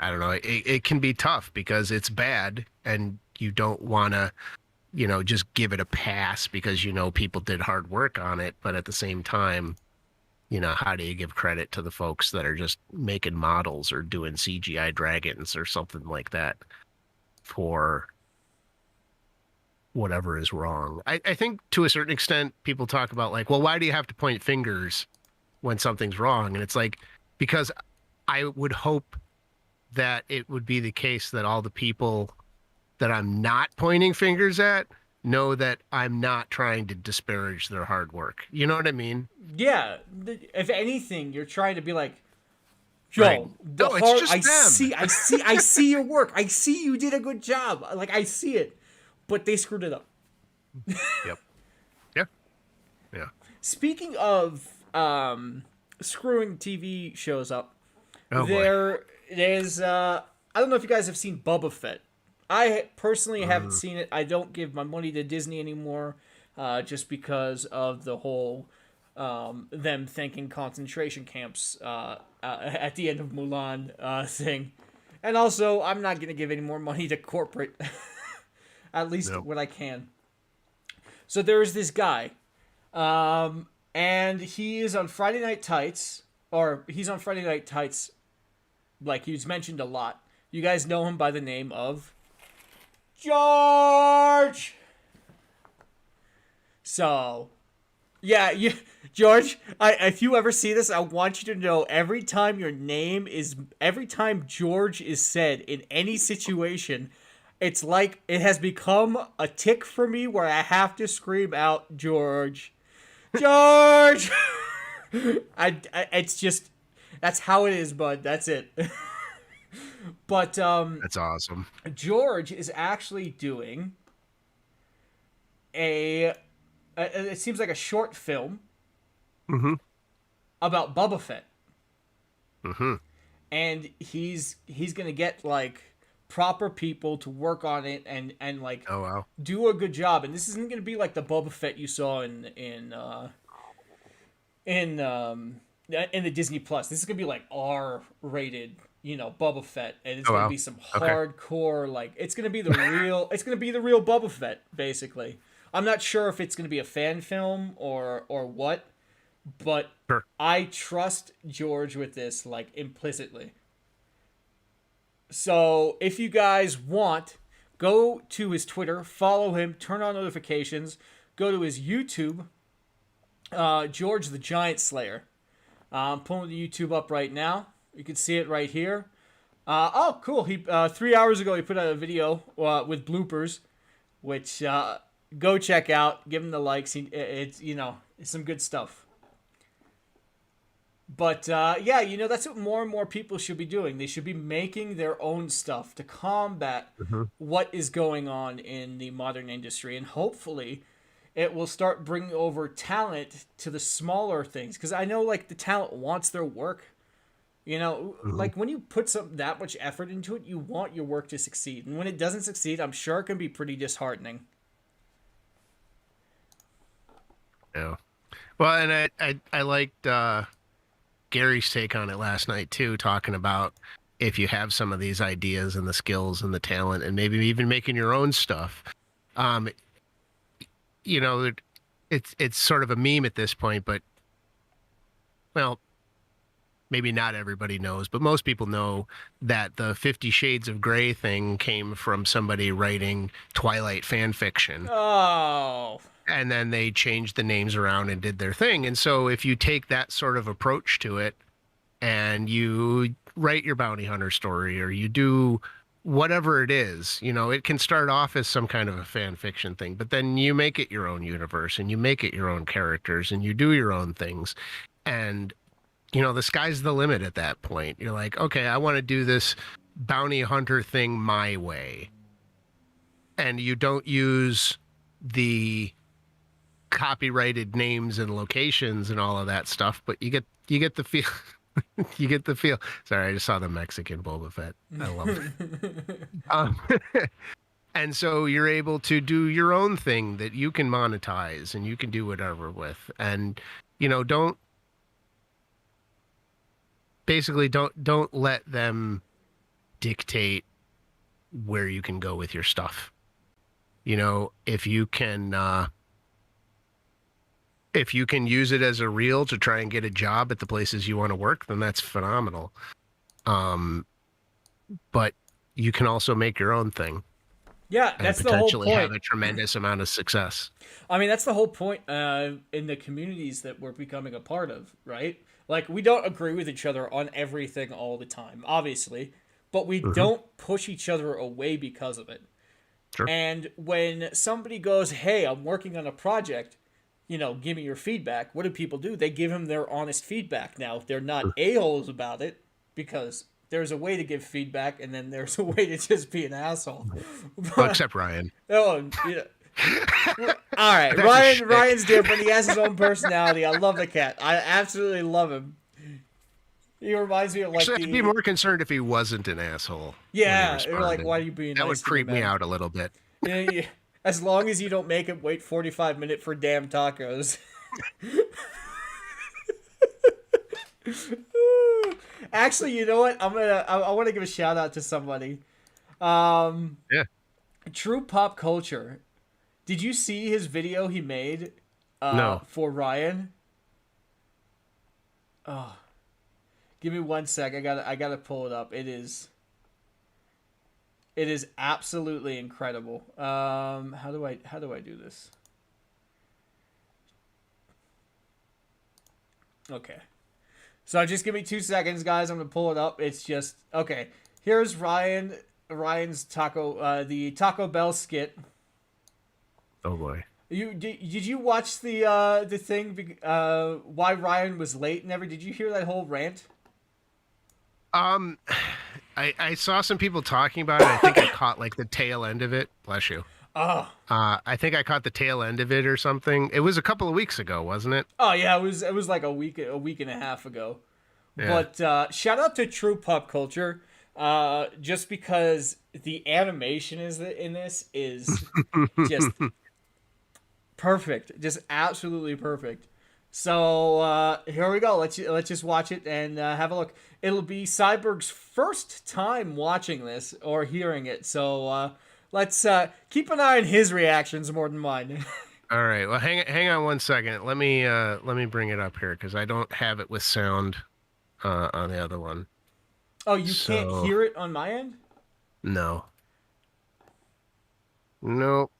A: I don't know, it can be tough because it's bad and you don't want to, just give it a pass because, people did hard work on it. But at the same time, how do you give credit to the folks that are just making models or doing CGI dragons or something like that for whatever is wrong? I think to a certain extent, people talk about like, well, why do you have to point fingers when something's wrong? And it's like, because I would hope that it would be the case that all the people that I'm not pointing fingers at know that I'm not trying to disparage their hard work. You know what I mean?
B: Yeah. If anything, you're trying to be like, yo,
A: Right.
B: the
A: No, it's
B: hard,
A: just them.
B: I see your work. I see you did a good job. Like, I see it, but they screwed it up.
A: Yep. Yeah. Yeah.
B: Speaking of screwing TV shows up,
A: Oh, boy.
B: there's I don't know if you guys have seen Boba Fett. I personally haven't seen it. I don't give my money to Disney anymore, just because of the whole them thanking concentration camps at the end of Mulan thing, and also I'm not gonna give any more money to corporate, at least
A: Nope.
B: when I can. So there's this guy, and he is on Friday Night Tights, like he was mentioned a lot. You guys know him by the name of George. So, yeah, George, if you ever see this, I want you to know every time George is said in any situation, it's like it has become a tick for me where I have to scream out George. George! It's just, that's how it is, bud. That's it. But
A: That's awesome.
B: George is actually doing it seems like a short film
A: Mm-hmm.
B: about Boba Fett.
A: Mm-hmm.
B: And he's gonna get like proper people to work on it and like
A: Oh, wow.
B: do a good job. And this isn't gonna be like the Boba Fett you saw in the Disney Plus. This is gonna be like R-rated, Boba Fett, and it's
A: Oh,
B: gonna
A: wow.
B: be some
A: Okay.
B: hardcore, like it's gonna be the real Boba Fett, basically. I'm not sure if it's gonna be a fan film or what, but
A: Sure.
B: I trust George with this, like, implicitly. So if you guys want, go to his Twitter, follow him, turn on notifications, go to his YouTube, George the Giant Slayer. I'm pulling the YouTube up right now. You can see it right here. Oh, cool. He 3 hours ago he put out a video with bloopers, which go check out. Give him the likes. It's some good stuff. But yeah, that's what more and more people should be doing. They should be making their own stuff to combat what is going on in the modern industry, and hopefully it will start bringing over talent to the smaller things. Because I know, like, the talent wants their work, You know,
A: Mhm.
B: like when you put that much effort into it, you want your work to succeed. And when it doesn't succeed, I'm sure it can be pretty disheartening.
A: Yeah. Well, and I liked Gary's take on it last night too, talking about if you have some of these ideas and the skills and the talent, and maybe even making your own stuff. Um, you know, it's sort of a meme at this point, but well, maybe not everybody knows, but most people know that the 50 Shades of Grey thing came from somebody writing Twilight fan fiction.
B: Oh.
A: And then they changed the names around and did their thing. And so if you take that sort of approach to it and you write your bounty hunter story or you do whatever it is, you know, it can start off as some kind of a fan fiction thing, but then you make it your own universe and you make it your own characters and you do your own things. And you know, the sky's the limit at that point. You're like, okay, I want to do this bounty hunter thing my way. And you don't use the copyrighted names and locations and all of that stuff, but you get the feel. You get the feel. Sorry, I just saw the Mexican Boba Fett. I love it. And so you're able to do your own thing that you can monetize and you can do whatever with. And, you know, don't let them dictate where you can go with your stuff. You know, if you can use it as a reel to try and get a job at the places you want to work, then that's phenomenal. But you can also make your own thing.
B: Yeah,
A: and
B: that's the whole
A: potentially
B: point.
A: have a tremendous amount of success.
B: I mean, that's the whole point in the communities that we're becoming a part of, right? Like, we don't agree with each other on everything all the time, obviously, but we don't push each other away because of it.
A: Sure.
B: And when somebody goes, hey, I'm working on a project, you know, give me your feedback, what do people do? They give him their honest feedback. Now, they're not a-holes about it, because there's a way to give feedback, and then there's a way to just be an asshole.
A: Well, except Ryan.
B: Oh, yeah. All right, Ryan's different. He has his own personality. I love the cat. I absolutely love him. He reminds me of like
A: Actually, I'd be more concerned if he wasn't an asshole.
B: Yeah, you're like, why are you being
A: that
B: nice
A: would
B: to
A: creep
B: the
A: me
B: man?
A: out a little bit.
B: Yeah, as long as you don't make him wait 45 minutes for damn tacos. Actually, you know what? I want to give a shout out to somebody.
A: Yeah.
B: True Pop Culture. Did you see his video he made
A: No.
B: for Ryan? Oh. Give me 1 sec. I gotta pull it up. It is absolutely incredible. How do I do this? Okay. So just give me 2 seconds, guys. I'm gonna pull it up. It's just okay. Here's Ryan's the Taco Bell skit.
A: Oh boy.
B: Did you watch the thing why Ryan was late and everything? Did you hear that whole rant?
A: I saw some people talking about it. I think I caught like the tail end of it. Bless you.
B: Oh.
A: I think I caught the tail end of it or something. It was a couple of weeks ago, wasn't it?
B: Oh yeah, it was like a week and a half ago.
A: Yeah.
B: But shout out to True Pop Culture, just because the animation in this is just perfect, just absolutely perfect. So here we go. Let's just watch it and have a look. It'll be Cyborg's first time watching this or hearing it. So let's keep an eye on his reactions more than mine.
A: All right. Well, hang on 1 second. Let me bring it up here because I don't have it with sound on the other one.
B: Oh, you can't hear it on my end?
A: No. Nope.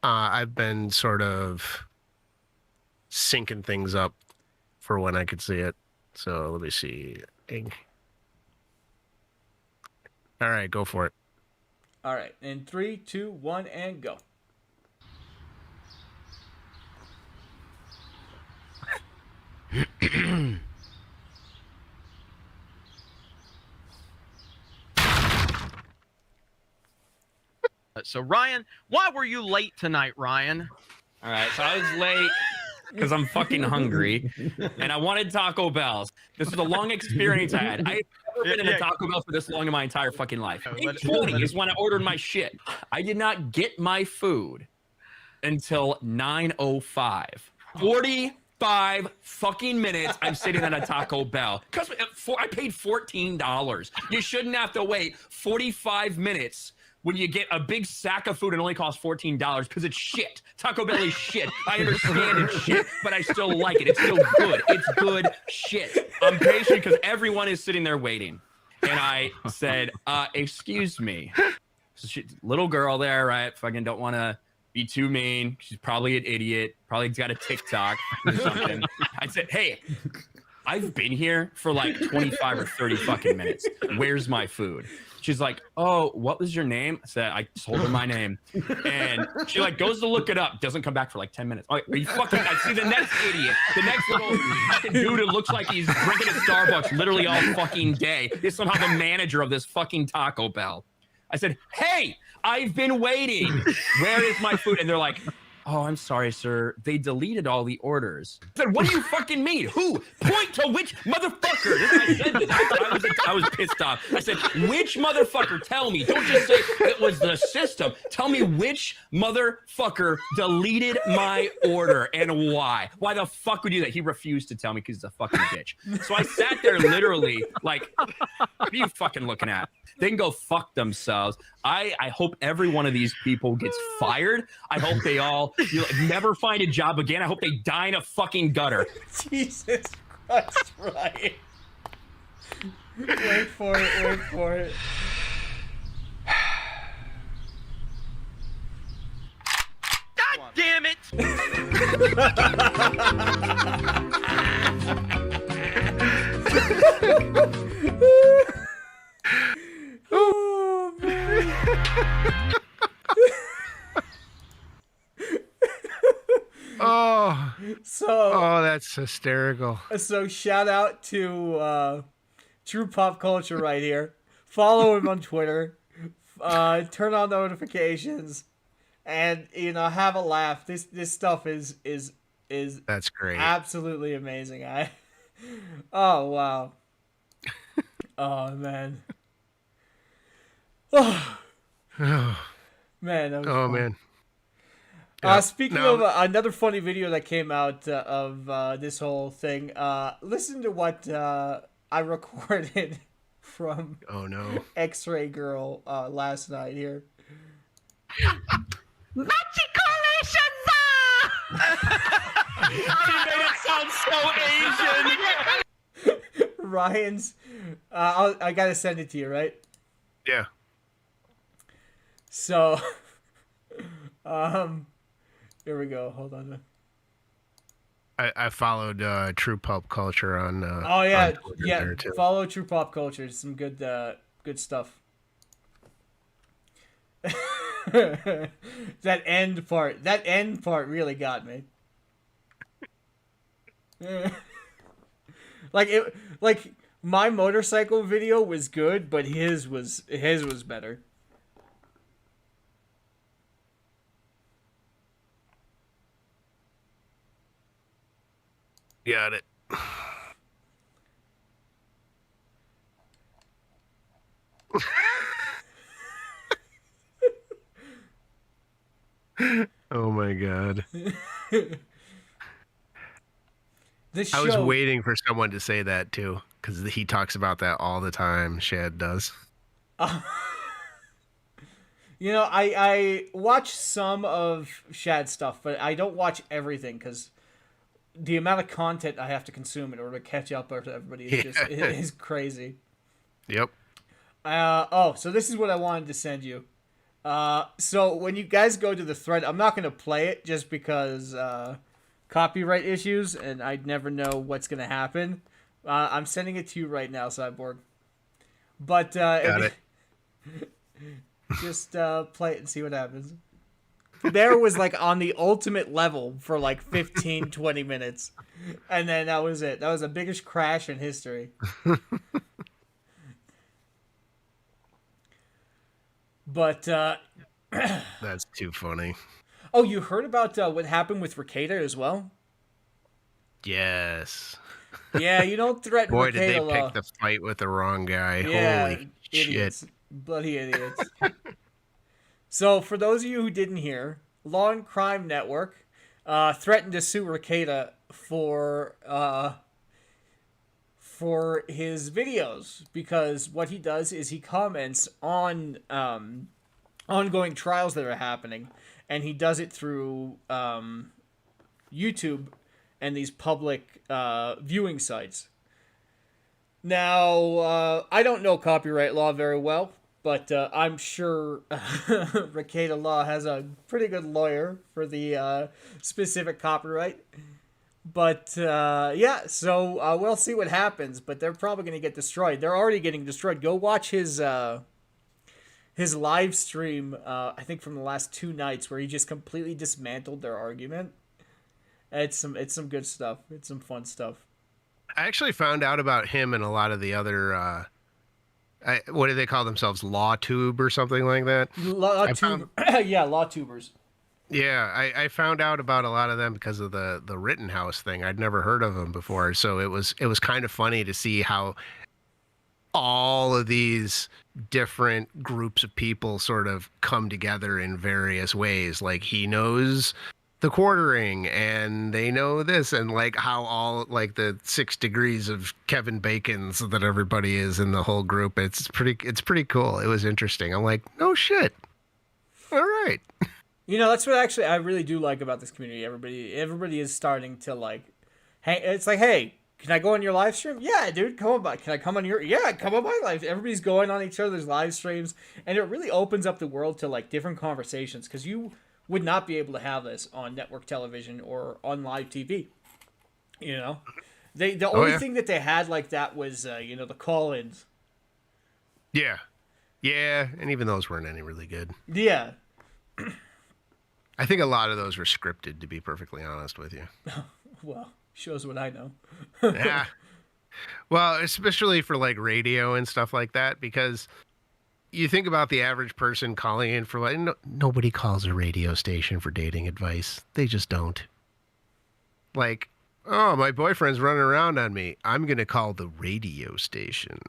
A: I've been sort of syncing things up for when I could see it. So let me see. All right, go for it.
B: All right. In 3, 2, 1, and go.
I: So Ryan, why were you late tonight, Ryan?
J: All right, so I was late
D: because I'm fucking hungry, and I wanted Taco Bells. This was a long experience I had. I've never been in a Taco Bell for this long in my entire fucking life. 8:20 is when I ordered my shit. I did not get my food until 9:05. 45 fucking minutes I'm sitting at a Taco Bell. Because I paid $14. You shouldn't have to wait 45 minutes when you get a big sack of food and only costs $14 because it's shit. Taco Bell is shit. I understand it's shit, but I still like it. It's still good. It's good shit. I'm patient because everyone is sitting there waiting. And I said, excuse me. So little girl there, right? Fucking don't want to be too mean. She's probably an idiot. Probably got a TikTok or something. I said, hey, I've been here for like 25 or 30 fucking minutes. Where's my food? She's like, oh, what was your name? I said, I told her my name. And she like goes to look it up, doesn't come back for like 10 minutes. Are you fucking, I see the next idiot, the next little fucking dude who looks like he's drinking at Starbucks literally all fucking day is somehow the manager of this fucking Taco Bell. I said, hey, I've been waiting. Where is my food? And they're like, oh, I'm sorry, sir. They deleted all the orders. I said, what do you fucking mean? Who? Point to which motherfucker. I said this. I was pissed off. I said, which motherfucker? Tell me. Don't just say it was the system. Tell me which motherfucker deleted my order and why. Why the fuck would you do that? He refused to tell me because he's a fucking bitch. So I sat there literally like, what are you fucking looking at? They can go fuck themselves. I hope every one of these people gets fired. I hope they all never find a job again. I hope they die in a fucking gutter.
B: Jesus Christ, Ryan. Wait for it, wait for it.
E: God damn it!
B: Oh, man.
A: Oh, that's hysterical.
B: So shout out to True Pop Culture right here. Follow him on Twitter. Turn on notifications, and have a laugh. This stuff is
A: That's great.
B: absolutely amazing. Oh wow. Oh man. Oh man. That was
A: Oh
B: fun.
A: man. Yep.
B: Speaking of another funny video that came out of this whole thing, listen to what I recorded from
A: Oh no.
B: X-Ray Girl last night here.
D: She made it sound so Asian.
B: Ryan's, I gotta send it to you, right?
A: Yeah.
B: So, here we go. Hold on.
A: I followed True Pop Culture on.
B: Oh yeah,
A: on Twitter
B: yeah.
A: there, too.
B: Follow True Pop Culture. Some good stuff. That end part really got me. Like my motorcycle video was good, but his was better.
A: Got it. Oh my god.
B: This
A: I was
B: show,
A: waiting for someone to say that too, because he talks about that all the time. Shad does.
B: I watch some of Shad's stuff, but I don't watch everything because the amount of content I have to consume in order to catch up with everybody is crazy.
A: Yep.
B: So this is what I wanted to send you. So when you guys go to the thread, I'm not going to play it just because copyright issues, and I'd never know what's going to happen. I'm sending it to you right now, Cyborg. But
A: Got it.
B: just play it and see what happens. Bear was like on the ultimate level for like 15, 20 minutes. And then that was it. That was the biggest crash in history. But
A: That's too funny.
B: oh, you heard about what happened with Ricada as well?
A: Yes.
B: Yeah, you don't threaten
A: Boy, did they
B: Rekieta
A: pick
B: Law.
A: the fight with the wrong guy.
B: Yeah,
A: Holy shit.
B: idiots. Bloody idiots. So, for those of you who didn't hear, Law and Crime Network threatened to sue Rekieta for his videos because what he does is he comments on ongoing trials that are happening, and he does it through YouTube and these public viewing sites. Now, I don't know copyright law very well, but I'm sure Rekieta Law has a pretty good lawyer for the specific copyright. But yeah, so we'll see what happens. But they're probably going to get destroyed. They're already getting destroyed. Go watch his live stream. I think from the last 2 nights where he just completely dismantled their argument. It's some good stuff. It's some fun stuff.
A: I actually found out about him and a lot of the other, what do they call themselves? LawTube or something like that?
B: Yeah, law tubers.
A: Yeah, I found out about a lot of them because of the Rittenhouse thing. I'd never heard of them before, so it was kind of funny to see how all of these different groups of people sort of come together in various ways. Like he knows the quartering and they know this, and like how all like the 6 degrees of Kevin Bacon's that everybody is in the whole group. It's pretty cool. It was interesting. I'm like, no shit. All right.
B: You know, that's what actually I really do like about this community. Everybody is starting to like, hey, it's like, hey, can I go on your live stream? Yeah, dude, come on by. Can I come on your? Yeah, come on my live. Everybody's going on each other's live streams, and it really opens up the world to like different conversations because you would not be able to have this on network television or on live TV. You know, the only thing that they had like that was the call-ins.
A: Yeah, and even those weren't any really good.
B: Yeah.
A: I think a lot of those were scripted, to be perfectly honest with you.
B: Well, shows what I know.
A: Yeah. Well, especially for like radio and stuff like that, because you think about the average person calling in for like, nobody calls a radio station for dating advice. They just don't. Like, oh, my boyfriend's running around on me. I'm going to call the radio station.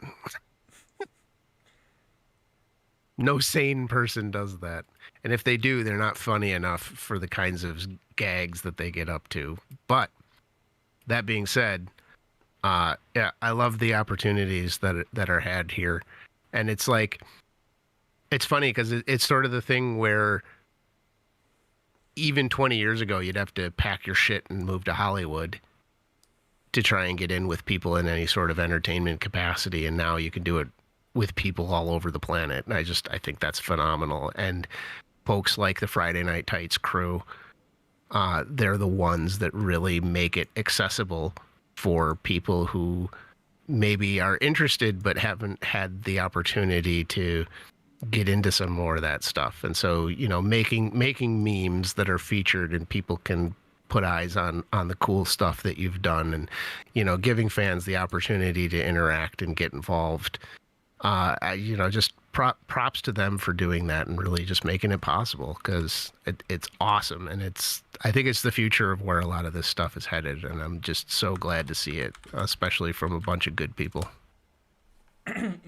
A: No sane person does that. And if they do, they're not funny enough for the kinds of gags that they get up to. But that being said, yeah, I love the opportunities that are had here. And it's like, it's funny because it's sort of the thing where even 20 years ago, you'd have to pack your shit and move to Hollywood to try and get in with people in any sort of entertainment capacity. And now you can do it with people all over the planet. And I think that's phenomenal. And folks like the Friday Night Tights crew, they're the ones that really make it accessible for people who maybe are interested but haven't had the opportunity to get into some more of that stuff. And so, making memes that are featured and people can put eyes on the cool stuff that you've done, and, giving fans the opportunity to interact and get involved. Just props to them for doing that and really just making it possible, because it's awesome. And I think it's the future of where a lot of this stuff is headed. And I'm just so glad to see it, especially from a bunch of good people.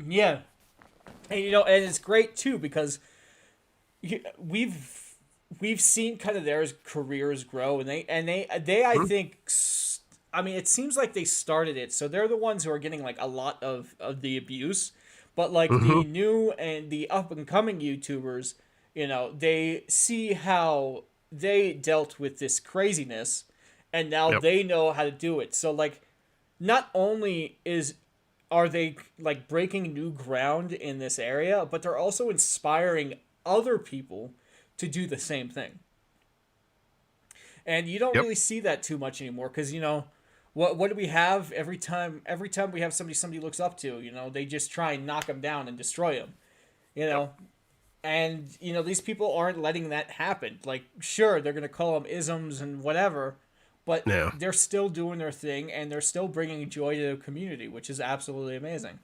B: Yeah. And, and it's great too, because we've seen kind of their careers grow, and they I think, I mean, it seems like they started it. So they're the ones who are getting like a lot of the abuse. But like the new and the up and coming YouTubers, they see how they dealt with this craziness, and now they know how to do it. So like, not only are they like breaking new ground in this area, but they're also inspiring other people to do the same thing. And you don't really see that too much anymore, because what do we have every time we have somebody looks up to? They just try and knock them down and destroy them. And these people aren't letting that happen. Like, sure, they're gonna call them isms and whatever, but they're still doing their thing, and they're still bringing joy to the community, which is absolutely amazing.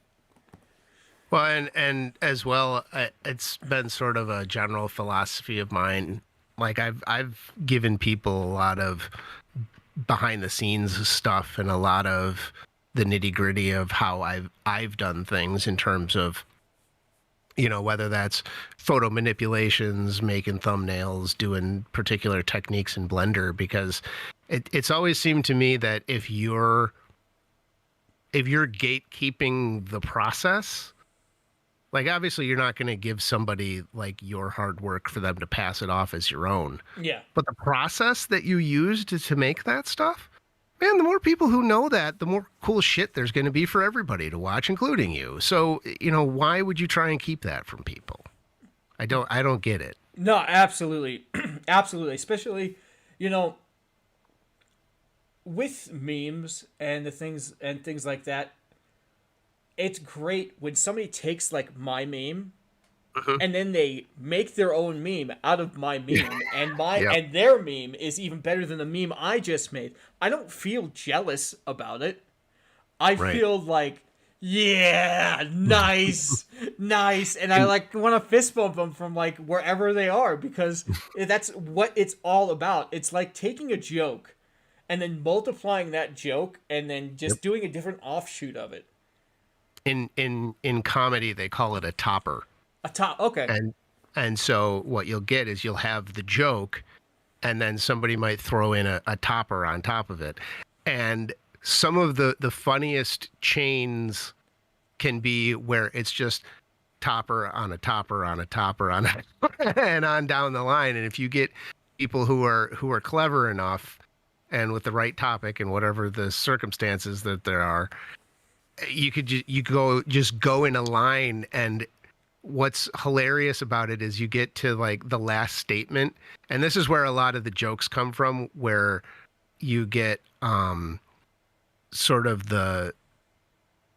A: Well, and as well, it's been sort of a general philosophy of mine. Like I've given people a lot of behind the scenes stuff and a lot of the nitty gritty of how I've done things in terms of, you know, whether that's photo manipulations, making thumbnails, doing particular techniques in Blender, because it's always seemed to me that if you're gatekeeping the process, like obviously you're not going to give somebody like your hard work for them to pass it off as your own.
B: Yeah.
A: But the process that you used to make that stuff, man, the more people who know that, the more cool shit there's going to be for everybody to watch, including you. So, you know, why would you try and keep that from people? I don't get it.
B: No, absolutely. Absolutely. Especially, you know, with memes and the things like that, it's great when somebody takes like my meme and then they make their own meme out of my meme and and their meme is even better than the meme I just made. I don't feel jealous about it. I feel like, yeah, nice, nice. And I like want to fist bump them from like wherever they are, because that's what it's all about. It's like taking a joke and then multiplying that joke and then just doing a different offshoot of it.
A: In comedy, they call it a topper.
B: A top, okay.
A: And so what you'll get is you'll have the joke, and then somebody might throw in a topper on top of it. And some of the funniest chains can be where it's just topper on a topper on a topper on a and on down the line. And if you get people who are clever enough and with the right topic and whatever the circumstances that there are, you could just go in a line. And what's hilarious about it is you get to like the last statement, and this is where a lot of the jokes come from, where you get sort of the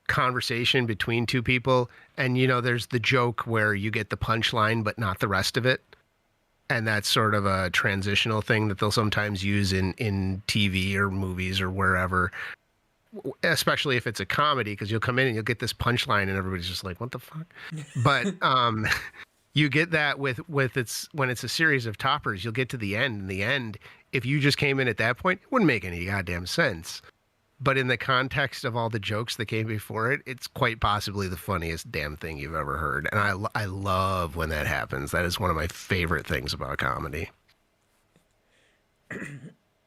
A: conversation between two people, and you know there's the joke where you get the punchline but not the rest of it, and that's sort of a transitional thing that they'll sometimes use in TV or movies or wherever, especially if it's a comedy, because you'll come in and you'll get this punchline and everybody's just like, what the fuck? But you get that with it's when it's a series of toppers, you'll get to the end. In the end, if you just came in at that point, it wouldn't make any goddamn sense. But in the context of all the jokes that came before it, it's quite possibly the funniest damn thing you've ever heard. And I love when that happens. That is one of my favorite things about comedy.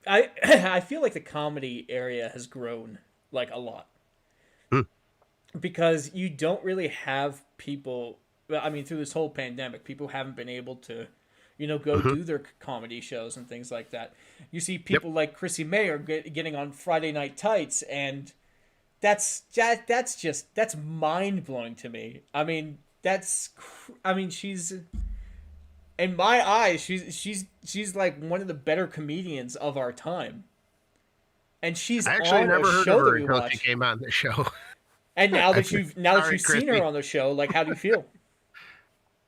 B: I feel like the comedy area has grown like a lot. Because you don't really have people, I mean, through this whole pandemic, people haven't been able to, you know, go do their comedy shows and things like that. You see people like Chrissy Mayer getting on Friday Night Tights, and that's mind blowing to me. I mean, she's, in my eyes, she's like one of the better comedians of our time. And she's actually on never heard of her until she came on the show. And now that you've seen her on the show, like, how do you feel?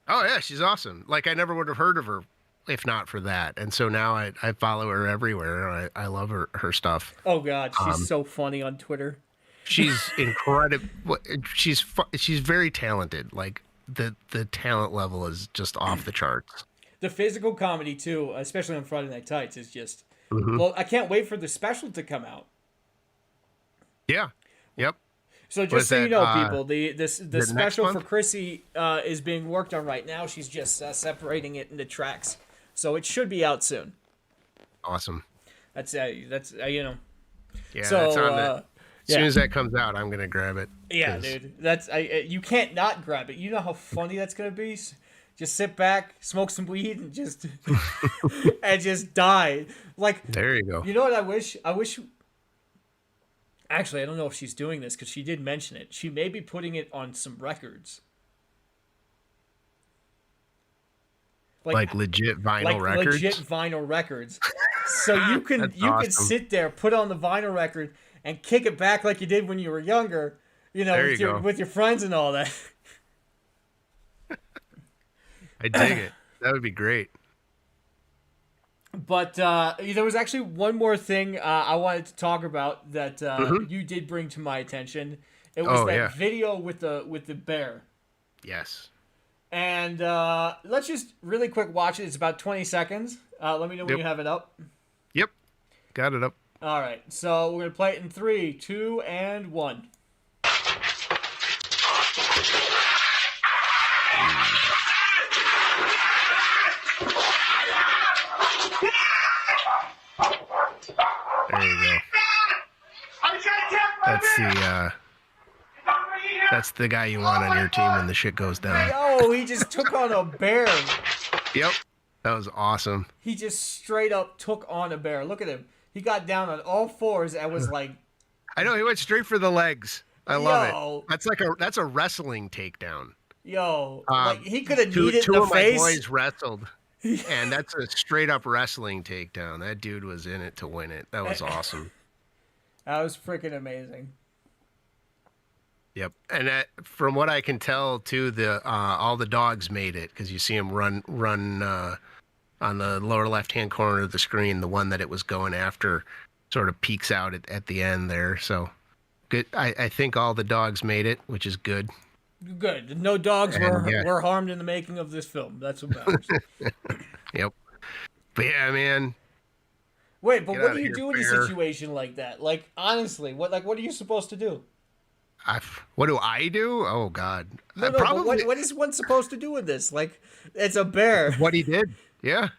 A: Oh yeah, she's awesome. Like, I never would have heard of her if not for that. And so now I follow her everywhere. I love her stuff.
B: Oh God, she's so funny on Twitter.
A: She's incredible. She's very talented. Like the talent level is just off the charts.
B: The physical comedy too, especially on Friday Night Tights, is just. Well, I can't wait for the special to come out.
A: Yeah. Yep.
B: So just so you know, people, the special for Chrissy is being worked on right now. She's just separating it into tracks, so it should be out soon.
A: Awesome.
B: That's you know.
A: Yeah.
B: So
A: that's on as soon as that comes out, I'm gonna grab it.
B: Yeah, dude. That's you can't not grab it. You know how funny that's gonna be. Just sit back, smoke some weed, and just and just die. Like,
A: there you go.
B: You know what I wish? Actually, I don't know if she's doing this because she did mention it. She may be putting it on some records.
A: Like legit vinyl records?
B: Legit vinyl records. So you can can sit there, put on the vinyl record, and kick it back like you did when you were younger, you know, with your friends and all that.
A: I dig it. That would be great.
B: But there was actually one more thing I wanted to talk about that you did bring to my attention. It was that video with the bear.
A: Yes.
B: And let's just really quick watch it. It's about 20 seconds. Let me know when you have it up.
A: Yep. Got it up.
B: All right, so we're gonna play it in 3, 2, and 1.
A: There you go. That's the guy you want on your team when the shit goes down.
B: Yo, he just took on a bear.
A: Yep. That was awesome.
B: He just straight up took on a bear. Look at him. He got down on all fours and was like,
A: I know, he went straight for the legs. I love
B: Yo.
A: it. That's a wrestling takedown.
B: Like he could have kneed it
A: Two
B: in the
A: of
B: face.
A: my boys wrestled. And that's a straight up wrestling takedown. That dude was in it to win it. That was awesome.
B: That was freaking amazing.
A: Yep. And from what I can tell, too, all the dogs made it, because you see them run on the lower left-hand corner of the screen. The one that it was going after sort of peeks out at the end there. So good. I think all the dogs made it, which is good.
B: Good. No dogs were harmed in the making of this film. That's what matters.
A: Yep. But yeah, man.
B: Wait, but what do you do in a situation like that? Like, honestly, what are you supposed to do?
A: What do I do? Oh God.
B: No, probably. But what is one supposed to do in this? Like, it's a bear.
A: What he did. Yeah.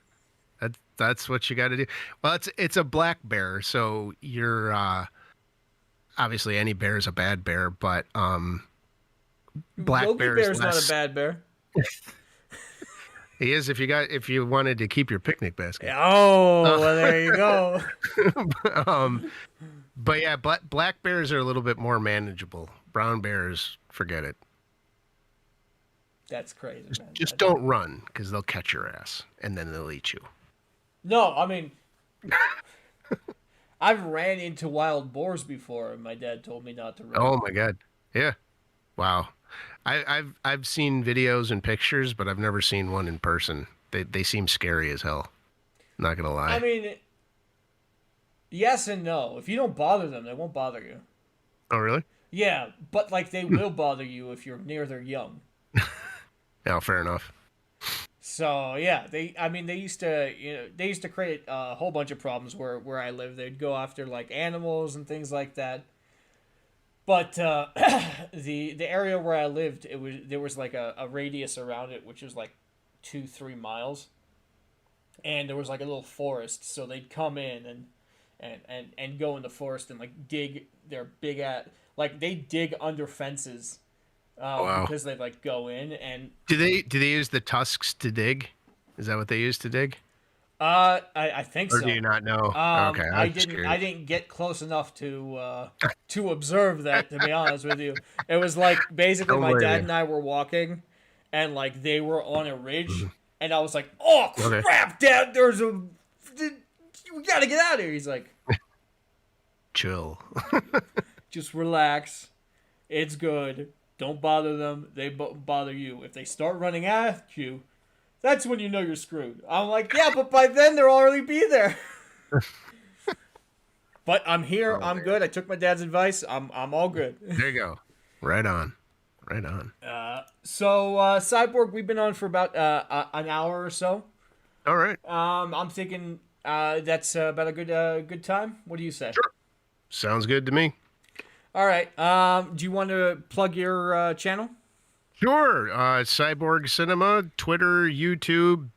A: That's what you got to do. Well, it's a black bear, so you're obviously any bear is a bad bear, but black
B: Loki
A: bear
B: Bear's
A: is
B: not a bad bear.
A: He is if you wanted to keep your picnic basket.
B: Oh, well, there you go.
A: But yeah, black bears are a little bit more manageable. Brown bears, forget it.
B: That's crazy, man.
A: Just don't run, because they'll catch your ass, and then they'll eat you.
B: No, I mean, I've ran into wild boars before, and my dad told me not to run.
A: Oh my God, yeah, wow. I've seen videos and pictures, but I've never seen one in person. They seem scary as hell. Not gonna lie.
B: I mean, yes and no. If you don't bother them, they won't bother you.
A: Oh really?
B: Yeah, but like they will bother you if you're near their young.
A: Yeah, fair enough.
B: So yeah, they used to create a whole bunch of problems where I live. They'd go after like animals and things like that. But the area where I lived, there was like a radius around it, which was like 2-3 miles, and there was like a little forest. So they'd come in and go in the forest and like dig their they dig under fences.
A: Wow.
B: Because they like go in and
A: do they use the tusks to dig? Is that what they use to dig?
B: I think so.
A: Or do you not know? Okay,
B: I didn't get close enough to observe that, to be honest with you. It was like basically my dad and I were walking, and like they were on a ridge, and I was like, "Oh crap, Dad! We gotta get out of here." He's like,
A: "Chill,
B: just relax. It's good. Don't bother them. They bother you. If they start running at you, that's when you know you're screwed." I'm like, "Yeah, but by then they'll already be there." But I'm here. I'm good. I took my dad's advice. I'm all good.
A: There you go. Right on.
B: So Cyborg, we've been on for about an hour or so.
A: All right.
B: I'm thinking that's about a good time. What do you say?
A: Sure. Sounds good to me.
B: All right. Do you want to plug your channel?
A: Sure. Cyborg Cinema, Twitter, YouTube,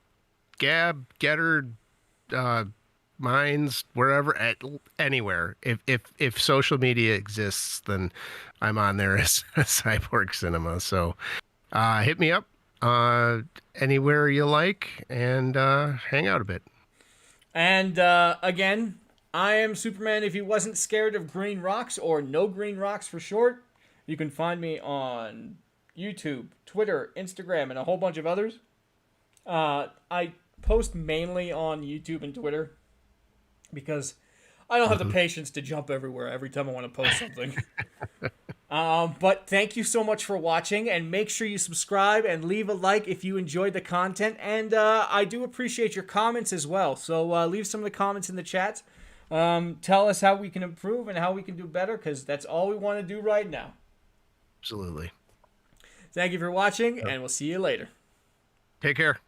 A: Gab, Getter, Minds, wherever, anywhere. If social media exists, then I'm on there as Cyborg Cinema. So hit me up anywhere you like and hang out a bit.
B: And again, I am Superman if he wasn't scared of green rocks, or No Green Rocks for short. You can find me on YouTube, Twitter, Instagram, and a whole bunch of others. I post mainly on YouTube and Twitter because I don't have the patience to jump everywhere every time I want to post something. But thank you so much for watching, and make sure you subscribe and leave a like if you enjoyed the content. And I do appreciate your comments as well. So leave some of the comments in the chat. Tell us how we can improve and how we can do better, because that's all we want to do right now.
A: Absolutely.
B: Thank you for watching, and we'll see you later.
A: Take care.